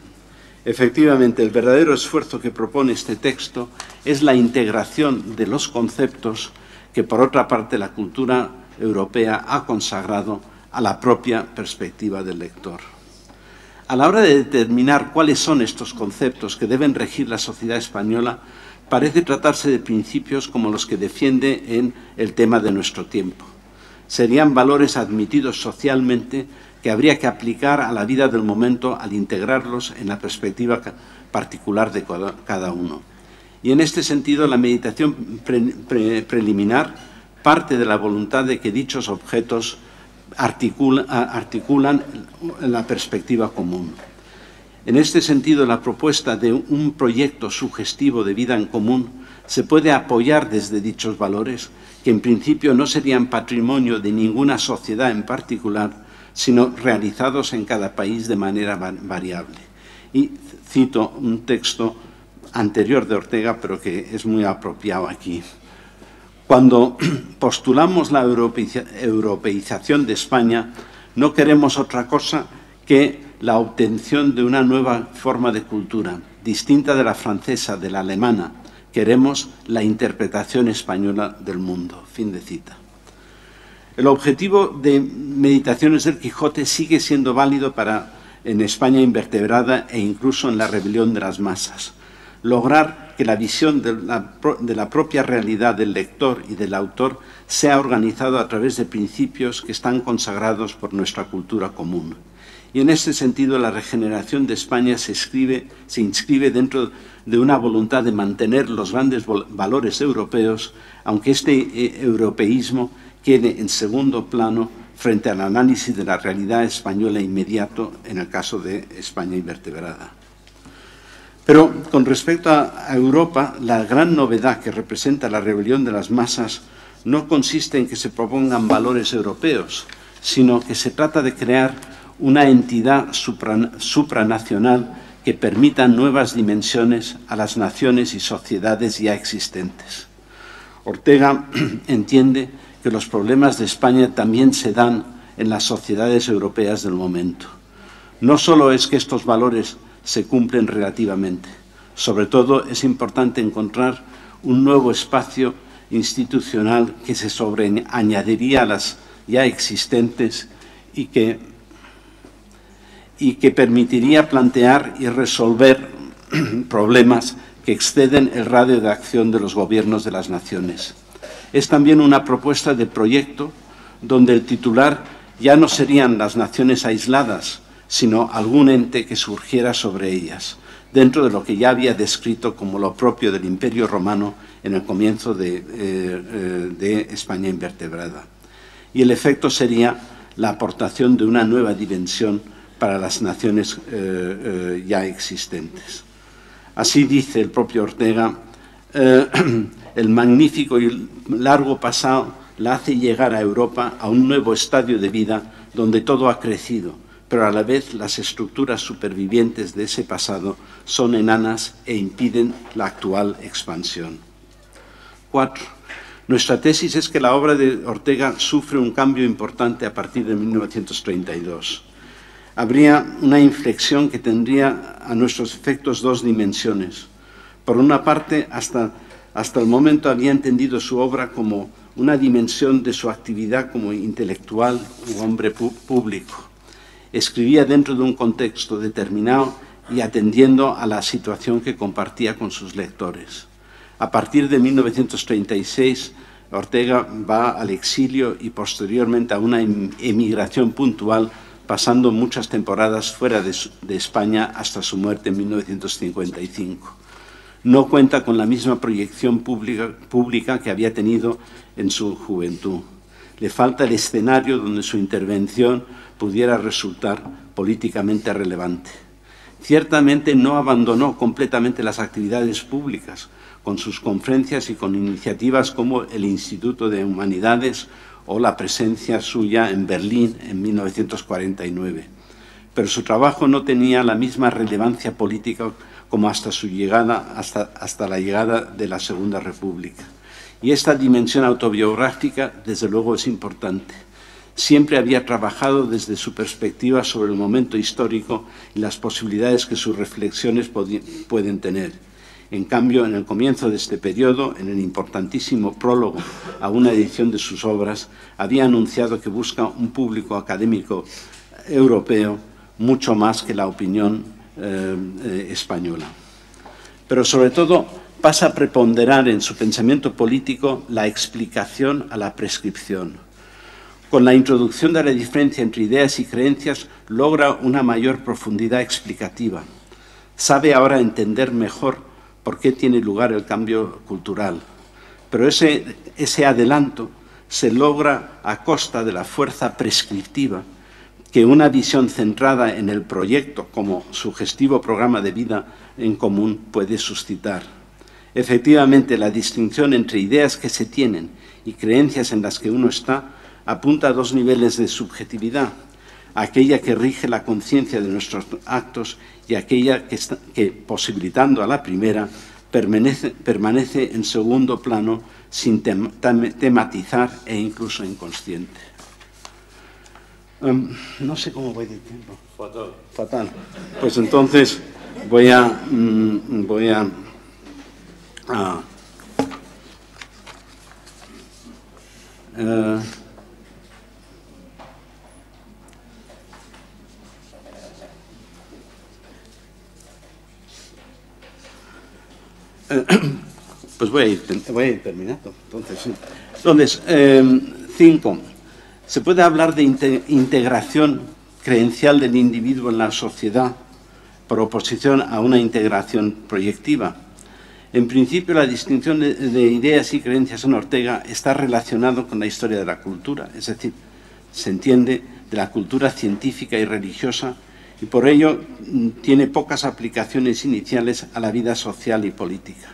Efectivamente, el verdadero esfuerzo que propone este texto es la integración de los conceptos que, por otra parte, la cultura europea ha consagrado a la propia perspectiva del lector. A la hora de determinar cuáles son estos conceptos que deben regir la sociedad española, parece tratarse de principios como los que defiende en El tema de nuestro tiempo. Serían valores admitidos socialmente que habría que aplicar a la vida del momento al integrarlos en la perspectiva particular de cada uno. Y en este sentido, la meditación preliminar parte de la voluntad de que dichos objetos articulan la perspectiva común. En este sentido, la propuesta de un proyecto sugestivo de vida en común se puede apoyar desde dichos valores, que en principio no serían patrimonio de ninguna sociedad en particular, sino realizados en cada país de manera variable. Y cito un texto anterior de Ortega, pero que es muy apropiado aquí. Cuando postulamos la europeización de España, no queremos otra cosa que la obtención de una nueva forma de cultura, distinta de la francesa, de la alemana. Queremos la interpretación española del mundo. Fin de cita. El objetivo de Meditaciones del Quijote sigue siendo válido en España invertebrada e incluso en la rebelión de las masas. Lograr que la visión de la propia realidad del lector y del autor sea organizado a través de principios que están consagrados por nuestra cultura común. Y en este sentido, la regeneración de España se inscribe dentro de una voluntad de mantener los grandes valores europeos, aunque este europeísmo quede en segundo plano frente al análisis de la realidad española inmediato en el caso de España invertebrada. Pero con respecto a Europa, la gran novedad que representa la rebelión de las masas no consiste en que se propongan valores europeos, sino que se trata de crear una entidad supranacional que permita nuevas dimensiones a las naciones y sociedades ya existentes. Ortega entiende que los problemas de España también se dan en las sociedades europeas del momento. No solo es que estos valores se cumplen relativamente, sobre todo es importante encontrar un nuevo espacio institucional que se sobreañadiría a las ya existentes y que permitiría plantear y resolver problemas que exceden el radio de acción de los gobiernos de las naciones. Es también una propuesta de proyecto donde el titular ya no serían las naciones aisladas, sino algún ente que surgiera sobre ellas, dentro de lo que ya había descrito como lo propio del Imperio Romano en el comienzo de España invertebrada. Y el efecto sería la aportación de una nueva dimensión para las naciones ya existentes. Así dice el propio Ortega, el magnífico y largo pasado la hace llegar a Europa a un nuevo estadio de vida donde todo ha crecido, pero a la vez las estructuras supervivientes de ese pasado son enanas e impiden la actual expansión. 4. Nuestra tesis es que la obra de Ortega sufre un cambio importante a partir de 1932. Habría una inflexión que tendría a nuestros efectos dos dimensiones. Por una parte, hasta el momento había entendido su obra como una dimensión de su actividad como intelectual u hombre público. Escribía dentro de un contexto determinado y atendiendo a la situación que compartía con sus lectores. A partir de 1936, Ortega va al exilio y posteriormente a una emigración puntual, pasando muchas temporadas fuera de España hasta su muerte en 1955. No cuenta con la misma proyección pública que había tenido en su juventud. Le falta el escenario donde su intervención pudiera resultar políticamente relevante. Ciertamente no abandonó completamente las actividades públicas, con sus conferencias y con iniciativas como el Instituto de Humanidades o la presencia suya en Berlín en 1949. Pero su trabajo no tenía la misma relevancia política como hasta la llegada de la Segunda República. Y esta dimensión autobiográfica, desde luego, es importante. Siempre había trabajado desde su perspectiva sobre el momento histórico y las posibilidades que sus reflexiones pueden tener. En cambio, en el comienzo de este periodo, en el importantísimo prólogo a una edición de sus obras, había anunciado que busca un público académico europeo mucho más que la opinión española. Pero sobre todo pasa a preponderar en su pensamiento político la explicación a la prescripción. Con la introducción de la diferencia entre ideas y creencias logra una mayor profundidad explicativa. Sabe ahora entender mejor por qué tiene lugar el cambio cultural. Pero ese adelanto se logra a costa de la fuerza prescriptiva que una visión centrada en el proyecto como sugestivo programa de vida en común puede suscitar. Efectivamente, la distinción entre ideas que se tienen y creencias en las que uno está apunta a dos niveles de subjetividad, aquella que rige la conciencia de nuestros actos y aquella que posibilitando a la primera, permanece en segundo plano sin tematizar e incluso inconsciente. No sé cómo voy de tiempo. Fatal. Pues entonces voy a pues voy a ir terminando. Entonces, 5. Se puede hablar de integración creencial del individuo en la sociedad por oposición a una integración proyectiva. En principio, la distinción de ideas y creencias en Ortega está relacionado con la historia de la cultura, es decir, se entiende de la cultura científica y religiosa y por ello tiene pocas aplicaciones iniciales a la vida social y política.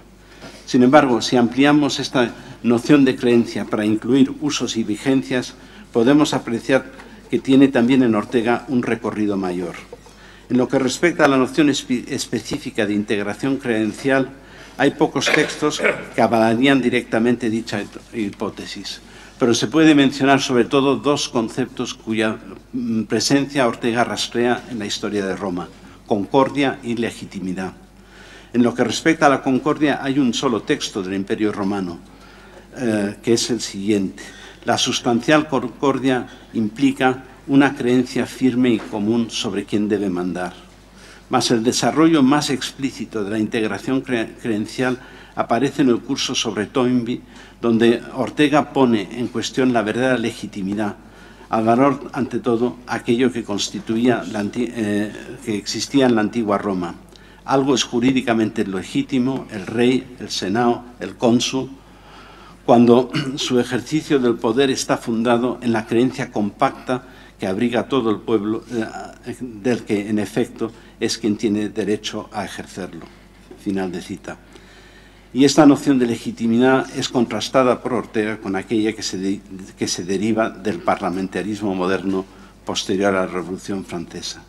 Sin embargo, si ampliamos esta noción de creencia para incluir usos y vigencias, podemos apreciar que tiene también en Ortega un recorrido mayor. En lo que respecta a la noción específica de integración creencial, hay pocos textos que avalarían directamente dicha hipótesis, pero se puede mencionar sobre todo dos conceptos cuya presencia Ortega rastrea en la historia de Roma: concordia y legitimidad. En lo que respecta a la concordia, hay un solo texto del Imperio Romano, que es el siguiente. La sustancial concordia implica una creencia firme y común sobre quién debe mandar. Mas el desarrollo más explícito de la integración creencial aparece en el curso sobre Toynbee, donde Ortega pone en cuestión la verdadera legitimidad, al valor, ante todo, aquello que existía en la antigua Roma. Algo es jurídicamente legítimo, el rey, el senado, el cónsul, cuando su ejercicio del poder está fundado en la creencia compacta que abriga a todo el pueblo, del que, en efecto, es quien tiene derecho a ejercerlo. Final de cita. Y esta noción de legitimidad es contrastada por Ortega con aquella que se deriva del parlamentarismo moderno posterior a la Revolución Francesa.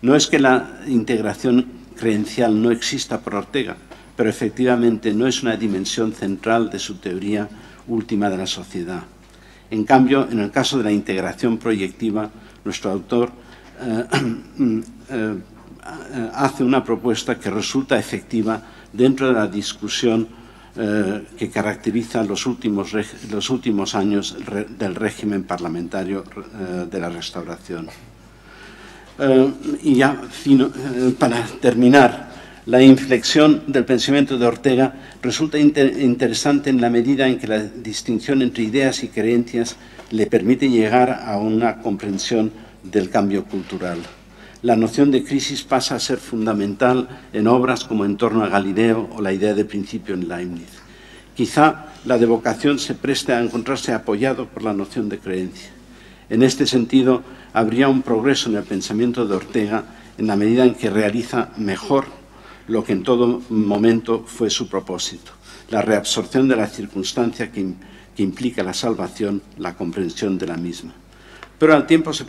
No es que la integración creencial no exista por Ortega, pero efectivamente no es una dimensión central de su teoría última de la sociedad. En cambio, en el caso de la integración proyectiva, nuestro autor hace una propuesta que resulta efectiva dentro de la discusión que caracteriza los últimos años del régimen parlamentario de la Restauración. Y ya, para terminar, la inflexión del pensamiento de Ortega resulta interesante en la medida en que la distinción entre ideas y creencias le permite llegar a una comprensión del cambio cultural. La noción de crisis pasa a ser fundamental en obras como En torno a Galileo o La idea de principio en Leibniz. Quizá la de vocación se preste a encontrarse apoyado por la noción de creencia. En este sentido, habría un progreso en el pensamiento de Ortega en la medida en que realiza mejor lo que en todo momento fue su propósito: la reabsorción de la circunstancia que implica la salvación, la comprensión de la misma. Pero al tiempo se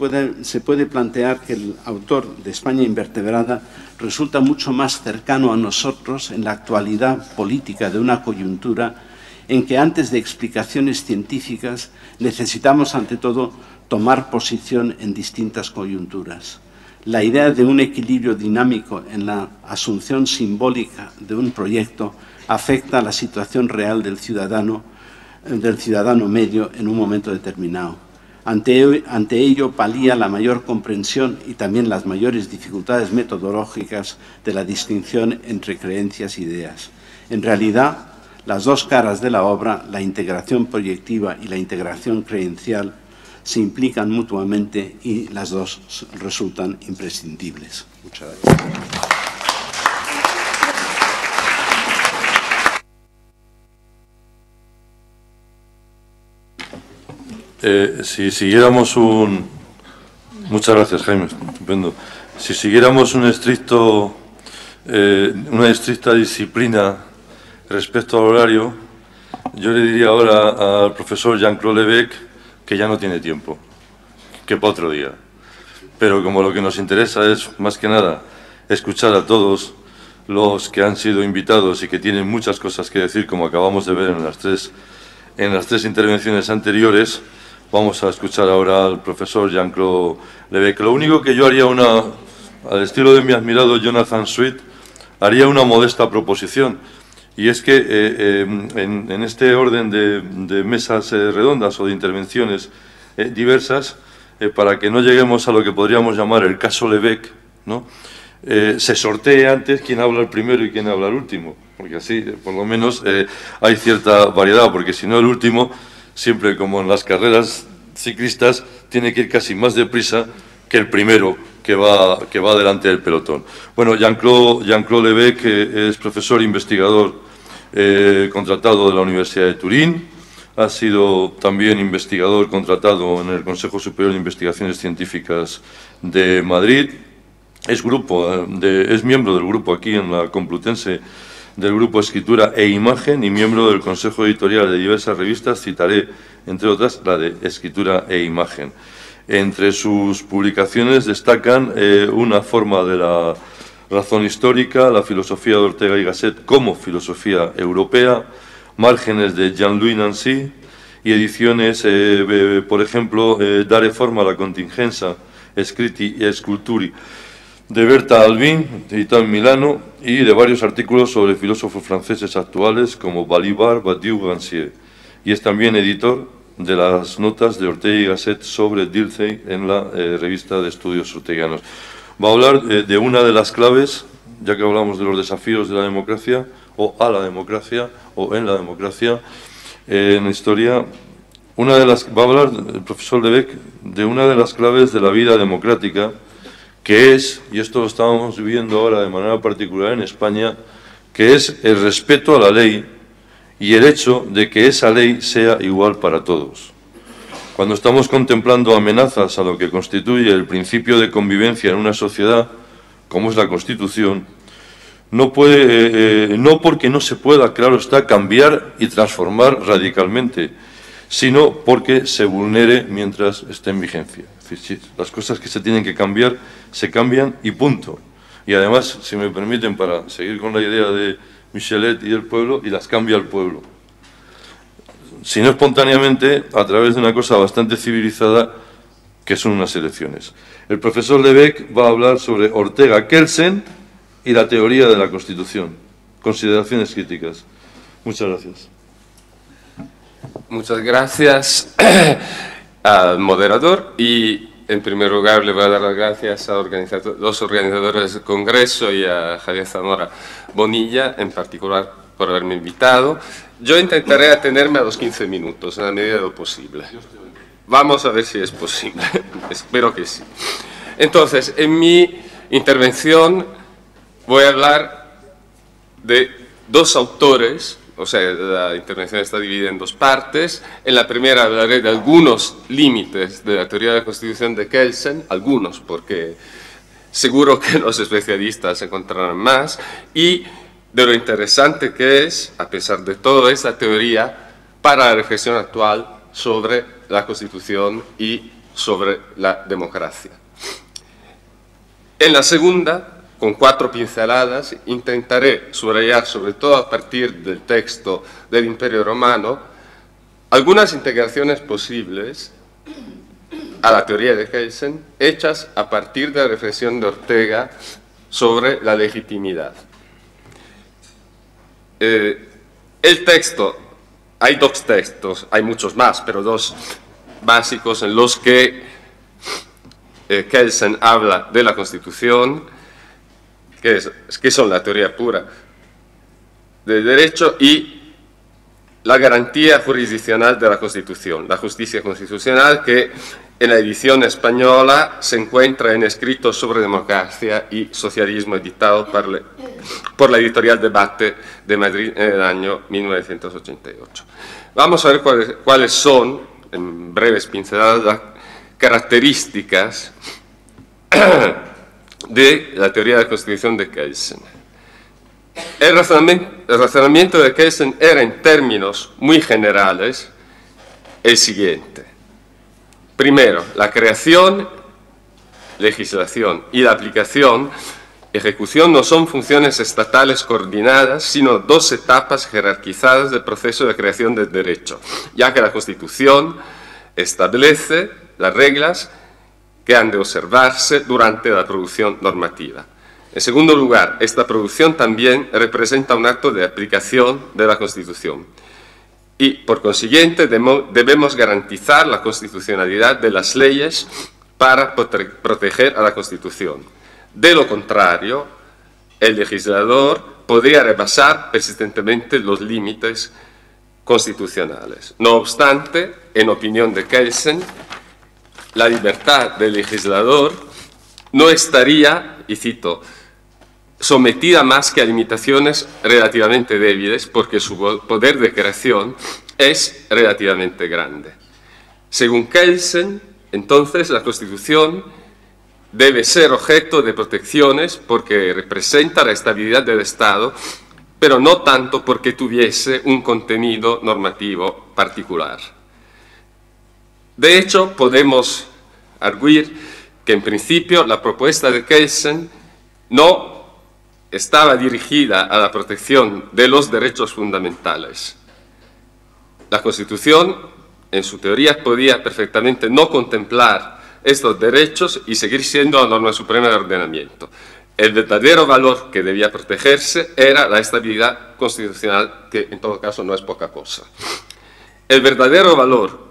puede plantear que el autor de España invertebrada resulta mucho más cercano a nosotros en la actualidad política de una coyuntura en que antes de explicaciones científicas necesitamos ante todo tomar posición en distintas coyunturas. La idea de un equilibrio dinámico en la asunción simbólica de un proyecto afecta a la situación real del ciudadano medio en un momento determinado. Ante ello palía la mayor comprensión y también las mayores dificultades metodológicas de la distinción entre creencias e ideas. En realidad, las dos caras de la obra, la integración proyectiva y la integración creencial, se implican mutuamente y las dos resultan imprescindibles. Muchas gracias. Si siguiéramos Muchas gracias, Jaime, estupendo. Si siguiéramos una estricta disciplina respecto al horario, yo le diría ahora al profesor Jean-Claude Lévêque que ya no tiene tiempo, que para otro día. Pero como lo que nos interesa es, más que nada, escuchar a todos los que han sido invitados y que tienen muchas cosas que decir, como acabamos de ver en las tres intervenciones anteriores, vamos a escuchar ahora al profesor Jean-Claude Lévêque. Lo único que yo haría al estilo de mi admirado Jonathan Swift, haría una modesta proposición. Y es que en este orden de mesas redondas o de intervenciones diversas, para que no lleguemos a lo que podríamos llamar el caso Lévêque, ¿no? Se sortee antes quién habla el primero y quién habla el último, porque así por lo menos hay cierta variedad, porque si no el último, siempre como en las carreras ciclistas, tiene que ir casi más deprisa que el primero que va delante del pelotón. Bueno, Jean-Claude Lévêque es profesor investigador contratado de la Universidad de Turín, ha sido también investigador contratado en el Consejo Superior de Investigaciones Científicas de Madrid, es miembro del grupo aquí en la Complutense del grupo Escritura e Imagen y miembro del Consejo Editorial de diversas revistas, citaré, entre otras, la de Escritura e Imagen. Entre sus publicaciones destacan una forma de la razón histórica, la filosofía de Ortega y Gasset como filosofía europea, márgenes de Jean-Louis Nancy y ediciones, por ejemplo, Dare forma alla contingenza, scritti e sculturi, de Berta Alvin, editado en Milano, y de varios artículos sobre filósofos franceses actuales como Balibar, Badiou, Rancière. Y es también editor de las notas de Ortega y Gasset sobre Dilthey en la revista de estudios orteguianos. Va a hablar de una de las claves, ya que hablamos de los desafíos de la democracia, o a la democracia, o en la democracia, en la historia. Va a hablar el profesor Lévêque de una de las claves de la vida democrática, que es, y esto lo estábamos viviendo ahora de manera particular en España, que es el respeto a la ley y el hecho de que esa ley sea igual para todos. Cuando estamos contemplando amenazas a lo que constituye el principio de convivencia en una sociedad, como es la Constitución, no porque no se pueda, claro está, cambiar y transformar radicalmente, sino porque se vulnere mientras esté en vigencia. Es decir, las cosas que se tienen que cambiar, se cambian y punto. Y además, si me permiten, para seguir con la idea de Michelet y el pueblo, y las cambia el pueblo. Si no espontáneamente, a través de una cosa bastante civilizada, que son unas elecciones. El profesor Lévêque va a hablar sobre Ortega-Kelsen y la teoría de la Constitución. Consideraciones críticas. Muchas gracias. Muchas gracias al moderador y, en primer lugar, le voy a dar las gracias a los organizadores del Congreso y a Javier Zamora Bonilla, en particular, por haberme invitado. Yo intentaré atenerme a los 15 minutos, en la medida de lo posible. Vamos a ver si es posible. Espero que sí. Entonces, en mi intervención voy a hablar de dos autores. O sea, la intervención está dividida en dos partes. En la primera hablaré de algunos límites de la teoría de la Constitución de Kelsen, algunos, porque seguro que los especialistas encontrarán más, y de lo interesante que es, a pesar de todo, esa teoría para la reflexión actual sobre la Constitución y sobre la democracia. En la segunda, con 4 pinceladas, intentaré subrayar, sobre todo a partir del texto del Imperio Romano, algunas integraciones posibles a la teoría de Kelsen, hechas a partir de la reflexión de Ortega sobre la legitimidad. El texto, hay dos textos, hay muchos más, pero dos básicos en los que Kelsen habla de la Constitución, que son la teoría pura del derecho y la garantía jurisdiccional de la Constitución, la justicia constitucional, que en la edición española se encuentra en Escritos sobre democracia y socialismo, editado por la editorial Debate de Madrid en el año 1988. Vamos a ver cuáles son, en breves pinceladas, las características de la teoría de la Constitución de Kelsen. El razonamiento de Kelsen era, en términos muy generales, el siguiente. Primero, la creación, legislación y la aplicación, ejecución, no son funciones estatales coordinadas, sino dos etapas jerarquizadas del proceso de creación del derecho, ya que la Constitución establece las reglas que han de observarse durante la producción normativa. En segundo lugar, esta producción también representa un acto de aplicación de la Constitución y, por consiguiente, debemos garantizar la constitucionalidad de las leyes para proteger a la Constitución. De lo contrario, el legislador podría rebasar persistentemente los límites constitucionales. No obstante, en opinión de Kelsen, la libertad del legislador no estaría, y cito, sometida más que a limitaciones relativamente débiles, porque su poder de creación es relativamente grande. Según Kelsen, entonces, la Constitución debe ser objeto de protecciones porque representa la estabilidad del Estado, pero no tanto porque tuviese un contenido normativo particular. De hecho, podemos arguir que, en principio, la propuesta de Kelsen no estaba dirigida a la protección de los derechos fundamentales. La Constitución, en su teoría, podía perfectamente no contemplar estos derechos y seguir siendo la norma suprema de ordenamiento. El verdadero valor que debía protegerse era la estabilidad constitucional, que en todo caso no es poca cosa. El verdadero valor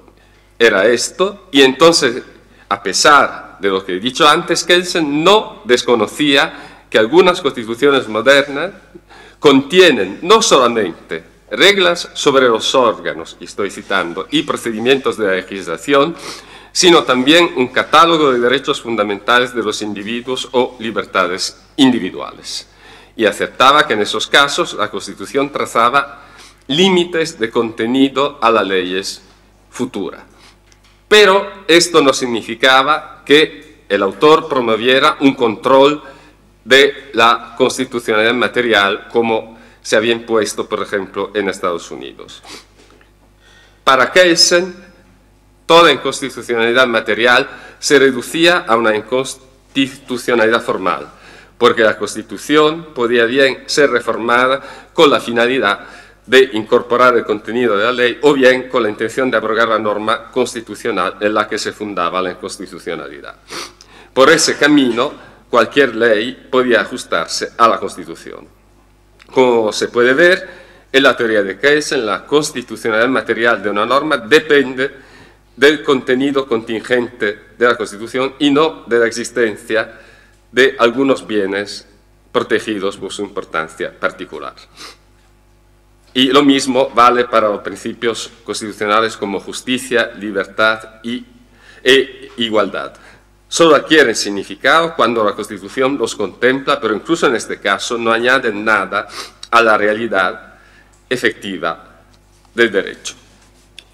era esto, y entonces, a pesar de lo que he dicho antes, Kelsen no desconocía que algunas constituciones modernas contienen no solamente reglas sobre los órganos, y estoy citando, y procedimientos de la legislación, sino también un catálogo de derechos fundamentales de los individuos o libertades individuales. Y aceptaba que en esos casos la Constitución trazaba límites de contenido a las leyes futuras. Pero esto no significaba que el autor promoviera un control de la constitucionalidad material como se había impuesto, por ejemplo, en Estados Unidos. Para Kelsen, toda inconstitucionalidad material se reducía a una inconstitucionalidad formal, porque la Constitución podía bien ser reformada con la finalidad de incorporar el contenido de la ley o bien con la intención de abrogar la norma constitucional en la que se fundaba la inconstitucionalidad. Por ese camino, cualquier ley podía ajustarse a la Constitución. Como se puede ver, en la teoría de Kelsen, la constitucionalidad material de una norma depende del contenido contingente de la Constitución y no de la existencia de algunos bienes protegidos por su importancia particular. Y lo mismo vale para los principios constitucionales como justicia, libertad e igualdad. Solo adquieren significado cuando la Constitución los contempla, pero incluso en este caso no añaden nada a la realidad efectiva del derecho.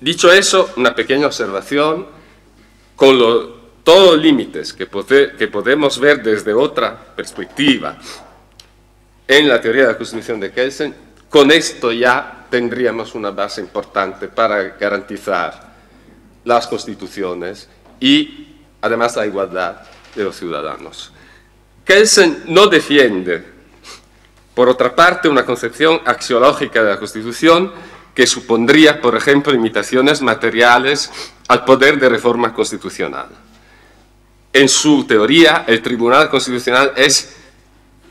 Dicho eso, una pequeña observación con todos los límites que podemos ver desde otra perspectiva en la teoría de la Constitución de Kelsen. Con esto ya tendríamos una base importante para garantizar las constituciones y además la igualdad de los ciudadanos. Kelsen no defiende, por otra parte, una concepción axiológica de la Constitución que supondría, por ejemplo, limitaciones materiales al poder de reforma constitucional. En su teoría, el Tribunal Constitucional es,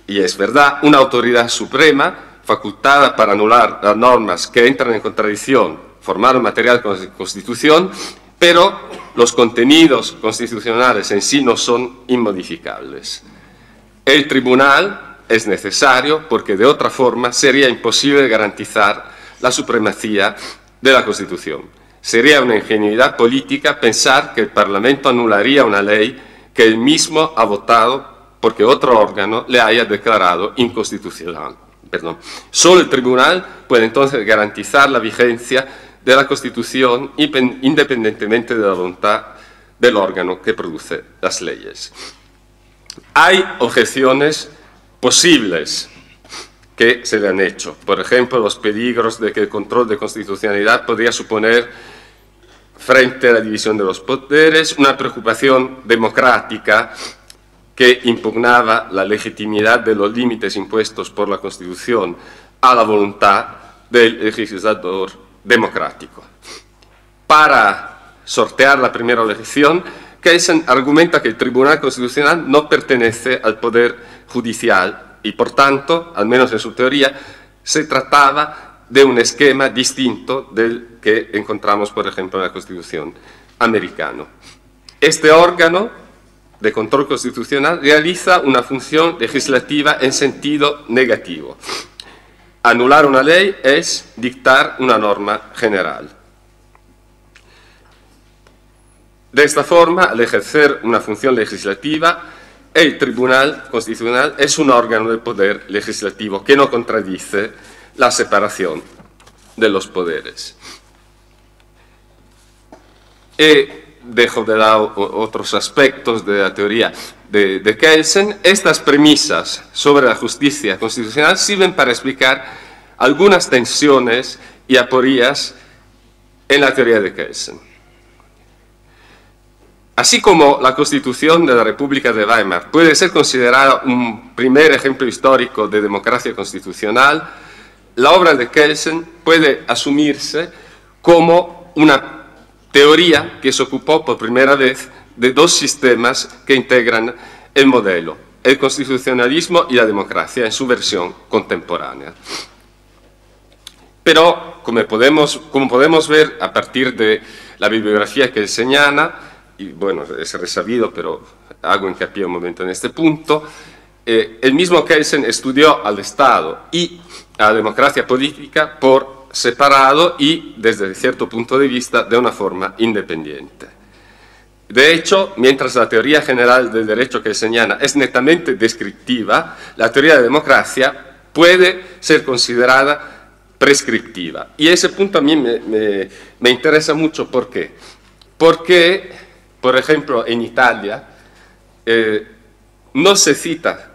y es verdad, una autoridad suprema facultada para anular las normas que entran en contradicción, formal o material con la Constitución, pero los contenidos constitucionales en sí no son inmodificables. El tribunal es necesario porque de otra forma sería imposible garantizar la supremacía de la Constitución. Sería una ingenuidad política pensar que el Parlamento anularía una ley que él mismo ha votado porque otro órgano le haya declarado inconstitucional. Solo el tribunal puede entonces garantizar la vigencia de la Constitución independientemente de la voluntad del órgano que produce las leyes. Hay objeciones posibles que se le han hecho. Por ejemplo, los peligros de que el control de constitucionalidad podría suponer, frente a la división de los poderes, una preocupación democrática que impugnaba la legitimidad de los límites impuestos por la Constitución a la voluntad del legislador democrático. Para sortear la primera objeción, Kelsen argumenta que el Tribunal Constitucional no pertenece al Poder Judicial y, por tanto, al menos en su teoría, se trataba de un esquema distinto del que encontramos, por ejemplo, en la Constitución americana. Este órgano de control constitucional realiza una función legislativa en sentido negativo. Anular una ley es dictar una norma general. De esta forma, al ejercer una función legislativa, el Tribunal Constitucional es un órgano del poder legislativo que no contradice la separación de los poderes. Dejo de lado otros aspectos de la teoría de Kelsen. Estas premisas sobre la justicia constitucional sirven para explicar algunas tensiones y aporías en la teoría de Kelsen. Así como la Constitución de la República de Weimar puede ser considerada un primer ejemplo histórico de democracia constitucional, la obra de Kelsen puede asumirse como una teoría que se ocupó por primera vez de dos sistemas que integran el modelo, el constitucionalismo y la democracia en su versión contemporánea. Pero, como podemos ver a partir de la bibliografía kelseniana, y bueno, es resabido, pero hago hincapié un momento en este punto, el mismo Kelsen estudió al Estado y a la democracia política por separado y, desde cierto punto de vista, de una forma independiente. De hecho, mientras la teoría general del derecho kelseniana es netamente descriptiva, la teoría de la democracia puede ser considerada prescriptiva. Y ese punto a mí me interesa mucho. ¿Por qué? Porque, por ejemplo, en Italia no se cita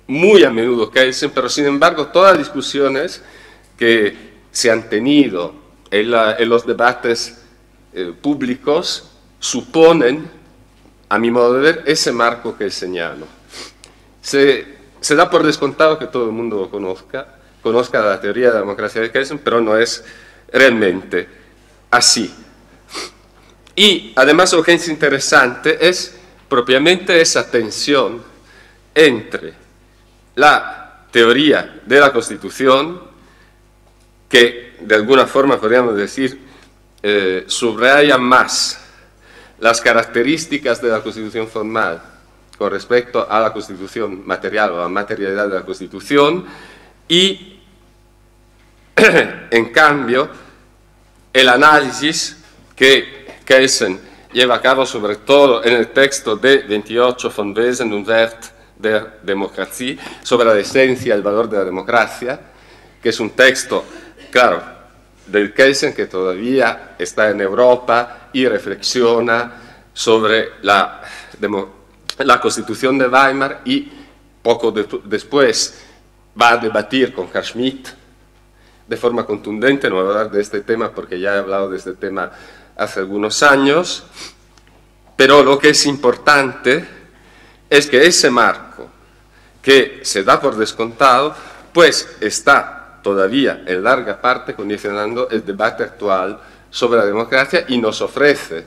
muy a menudo Kelsen, pero sin embargo todas las discusiones que se han tenido en los debates públicos suponen, a mi modo de ver, ese marco kelseniano. Se da por descontado que todo el mundo lo conozca la teoría de la democracia de Kelsen, pero no es realmente así. Y además lo que es interesante es propiamente esa tensión entre la teoría de la Constitución, que de alguna forma podríamos decir subraya más las características de la Constitución formal con respecto a la Constitución material o a la materialidad de la Constitución, y en cambio el análisis que Kelsen lleva a cabo sobre todo en el texto de 28 von Wesen und Wert der Demokratie, sobre la esencia y el valor de la democracia, que es un texto, claro, del Kelsen que todavía está en Europa y reflexiona sobre la Constitución de Weimar, y poco después va a debatir con Carl Schmitt de forma contundente. No voy a hablar de este tema porque ya he hablado de este tema hace algunos años, pero lo que es importante es que ese marco que se da por descontado, pues está todavía en larga parte condicionando el debate actual sobre la democracia y nos ofrece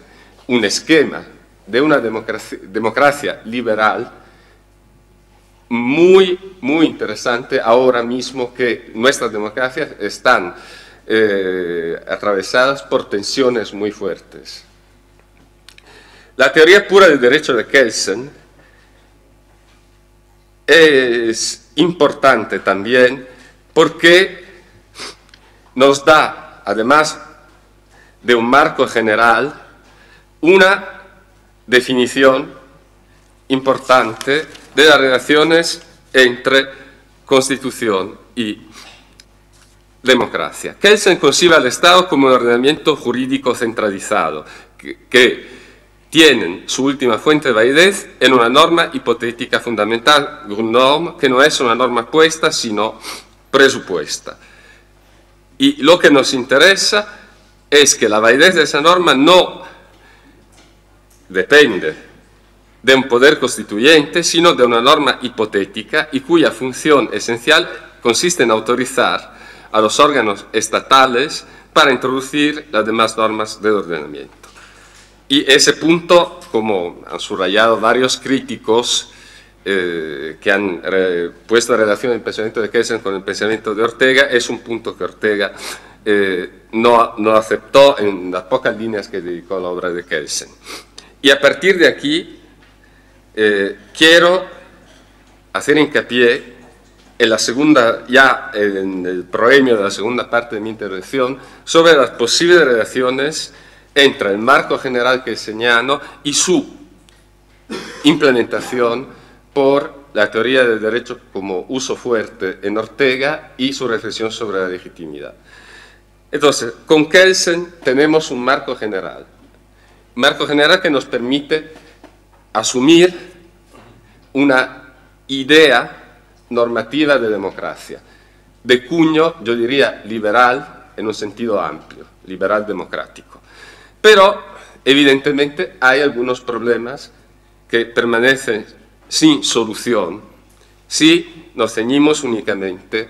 un esquema de una democracia liberal muy, muy interesante ahora mismo, que nuestras democracias están atravesadas por tensiones muy fuertes. La teoría pura del derecho de Kelsen es importante también porque nos da, además de un marco general, una definición importante de las relaciones entre Constitución y democracia. Kelsen concibe al Estado como un ordenamiento jurídico centralizado, que tienen su última fuente de validez en una norma hipotética fundamental, Grundnorm, que no es una norma puesta, sino presupuesta. Y lo que nos interesa es que la validez de esa norma no depende de un poder constituyente, sino de una norma hipotética y cuya función esencial consiste en autorizar a los órganos estatales para introducir las demás normas de ordenamiento. Y ese punto, como han subrayado varios críticos que han puesto en relación el pensamiento de Kelsen con el pensamiento de Ortega, es un punto que Ortega no aceptó en las pocas líneas que dedicó a la obra de Kelsen. Y a partir de aquí quiero hacer hincapié en la segunda, ya en el proemio de la segunda parte de mi intervención, sobre las posibles relaciones entre el marco general kelseniano y su implementación por la teoría del derecho como uso fuerte en Ortega y su reflexión sobre la legitimidad. Entonces, con Kelsen tenemos un marco general que nos permite asumir una idea normativa de democracia, de cuño, yo diría, liberal en un sentido amplio, liberal democrático. Pero, evidentemente, hay algunos problemas que permanecen sin solución si nos ceñimos únicamente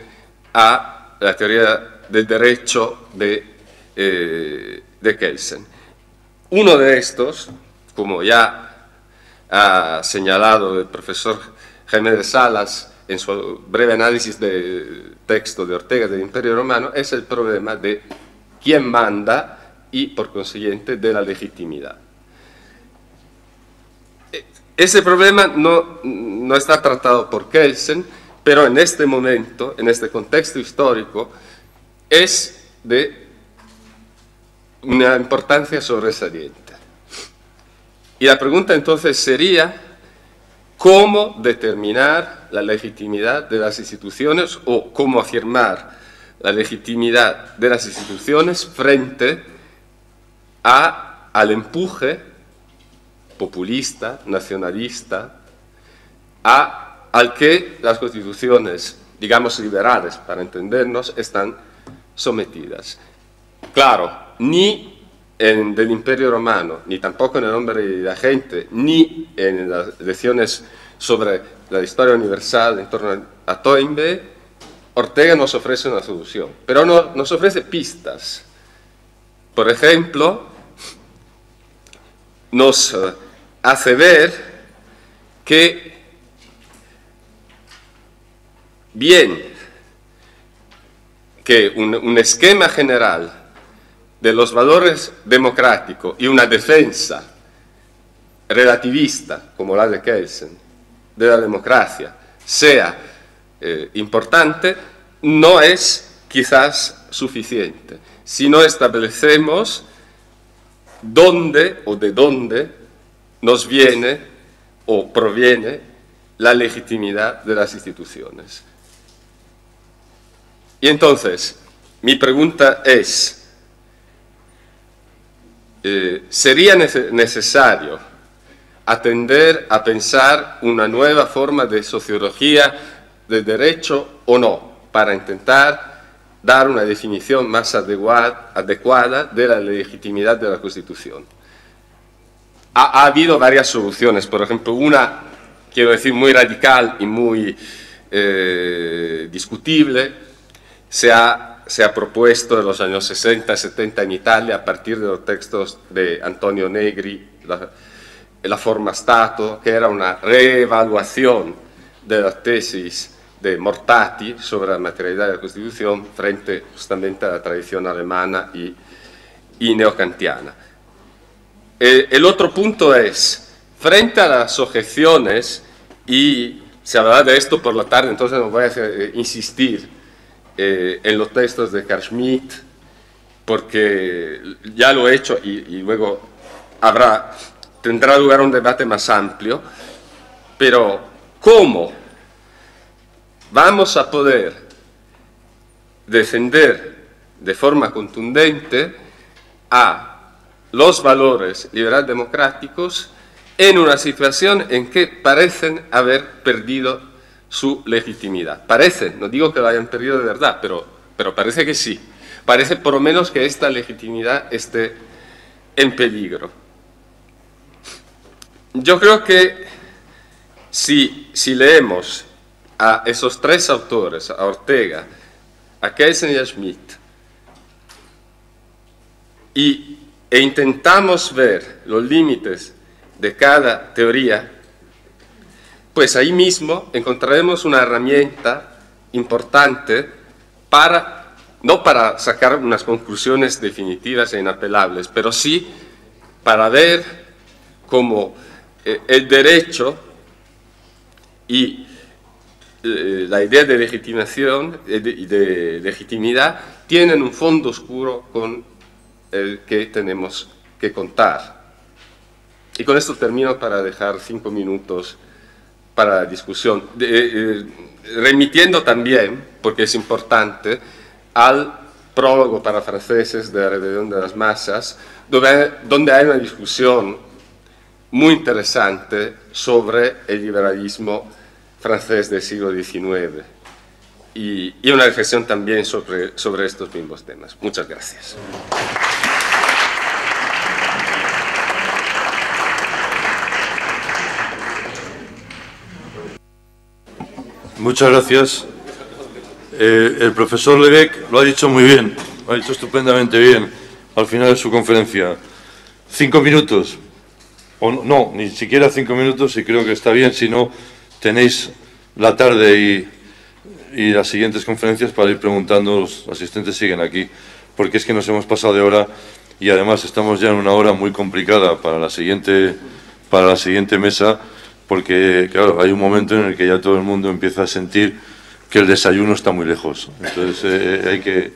a la teoría del derecho de Kelsen. Uno de estos, como ya ha señalado el profesor Jaime de Salas en su breve análisis del texto de Ortega del Imperio Romano, es el problema de quién manda y, por consiguiente, de la legitimidad. Ese problema no está tratado por Kelsen, pero en este momento, en este contexto histórico, es de una importancia sobresaliente. Y la pregunta entonces sería, ¿cómo determinar la legitimidad de las instituciones o cómo afirmar la legitimidad de las instituciones frente al empuje populista, nacionalista, al que las constituciones, digamos liberales, para entendernos, están sometidas? Claro, ni en del Imperio Romano, ni tampoco en El hombre y la gente, ni en las lecciones sobre la historia universal en torno a Toynbee, Ortega nos ofrece una solución, pero nos ofrece pistas. Por ejemplo, nos hace ver que, bien que un esquema general de los valores democráticos y una defensa relativista, como la de Kelsen, de la democracia, sea importante, no es quizás suficiente si no establecemos dónde o de dónde nos viene o proviene la legitimidad de las instituciones. Y entonces, mi pregunta es, ¿sería necesario atender a pensar una nueva forma de sociología del derecho o no, para intentar dar una definición más adecuada de la legitimidad de la Constitución? Ha habido varias soluciones, por ejemplo, una, quiero decir, muy radical y muy discutible, se ha propuesto en los años 60 y 70 en Italia, a partir de los textos de Antonio Negri, la forma Stato, que era una reevaluación de las tesis de Mortati sobre la materialidad de la Constitución frente justamente a la tradición alemana y neocantiana. El otro punto es, frente a las objeciones, y se hablará de esto por la tarde, entonces no voy a insistir en los textos de Carl Schmitt, porque ya lo he hecho y luego tendrá lugar un debate más amplio, pero ¿cómo vamos a poder defender de forma contundente a los valores liberal democráticos en una situación en que parecen haber perdido su legitimidad? Parecen, no digo que lo hayan perdido de verdad, pero parece que sí. Parece por lo menos que esta legitimidad esté en peligro. Yo creo que si leemos a esos tres autores, a Ortega, a Kelsen y a Schmitt, e intentamos ver los límites de cada teoría, pues ahí mismo encontraremos una herramienta importante no para sacar unas conclusiones definitivas e inapelables, pero sí para ver cómo el derecho y la idea de legitimación y de legitimidad tienen un fondo oscuro con el que tenemos que contar. Y con esto termino para dejar 5 minutos para la discusión, remitiendo también, porque es importante, al prólogo para franceses de la rebelión de las masas, donde hay una discusión muy interesante sobre el liberalismo francés del siglo XIX y una reflexión también sobre estos mismos temas. Muchas gracias. Muchas gracias. El profesor Lévêque lo ha dicho muy bien, lo ha dicho estupendamente bien al final de su conferencia. 5 minutos, o no, ni siquiera 5 minutos, y creo que está bien, si no tenéis la tarde y las siguientes conferencias para ir preguntando. Los asistentes siguen aquí, porque es que nos hemos pasado de hora y además estamos ya en una hora muy complicada para la siguiente mesa, porque claro, hay un momento en el que ya todo el mundo empieza a sentir que el desayuno está muy lejos. Entonces hay que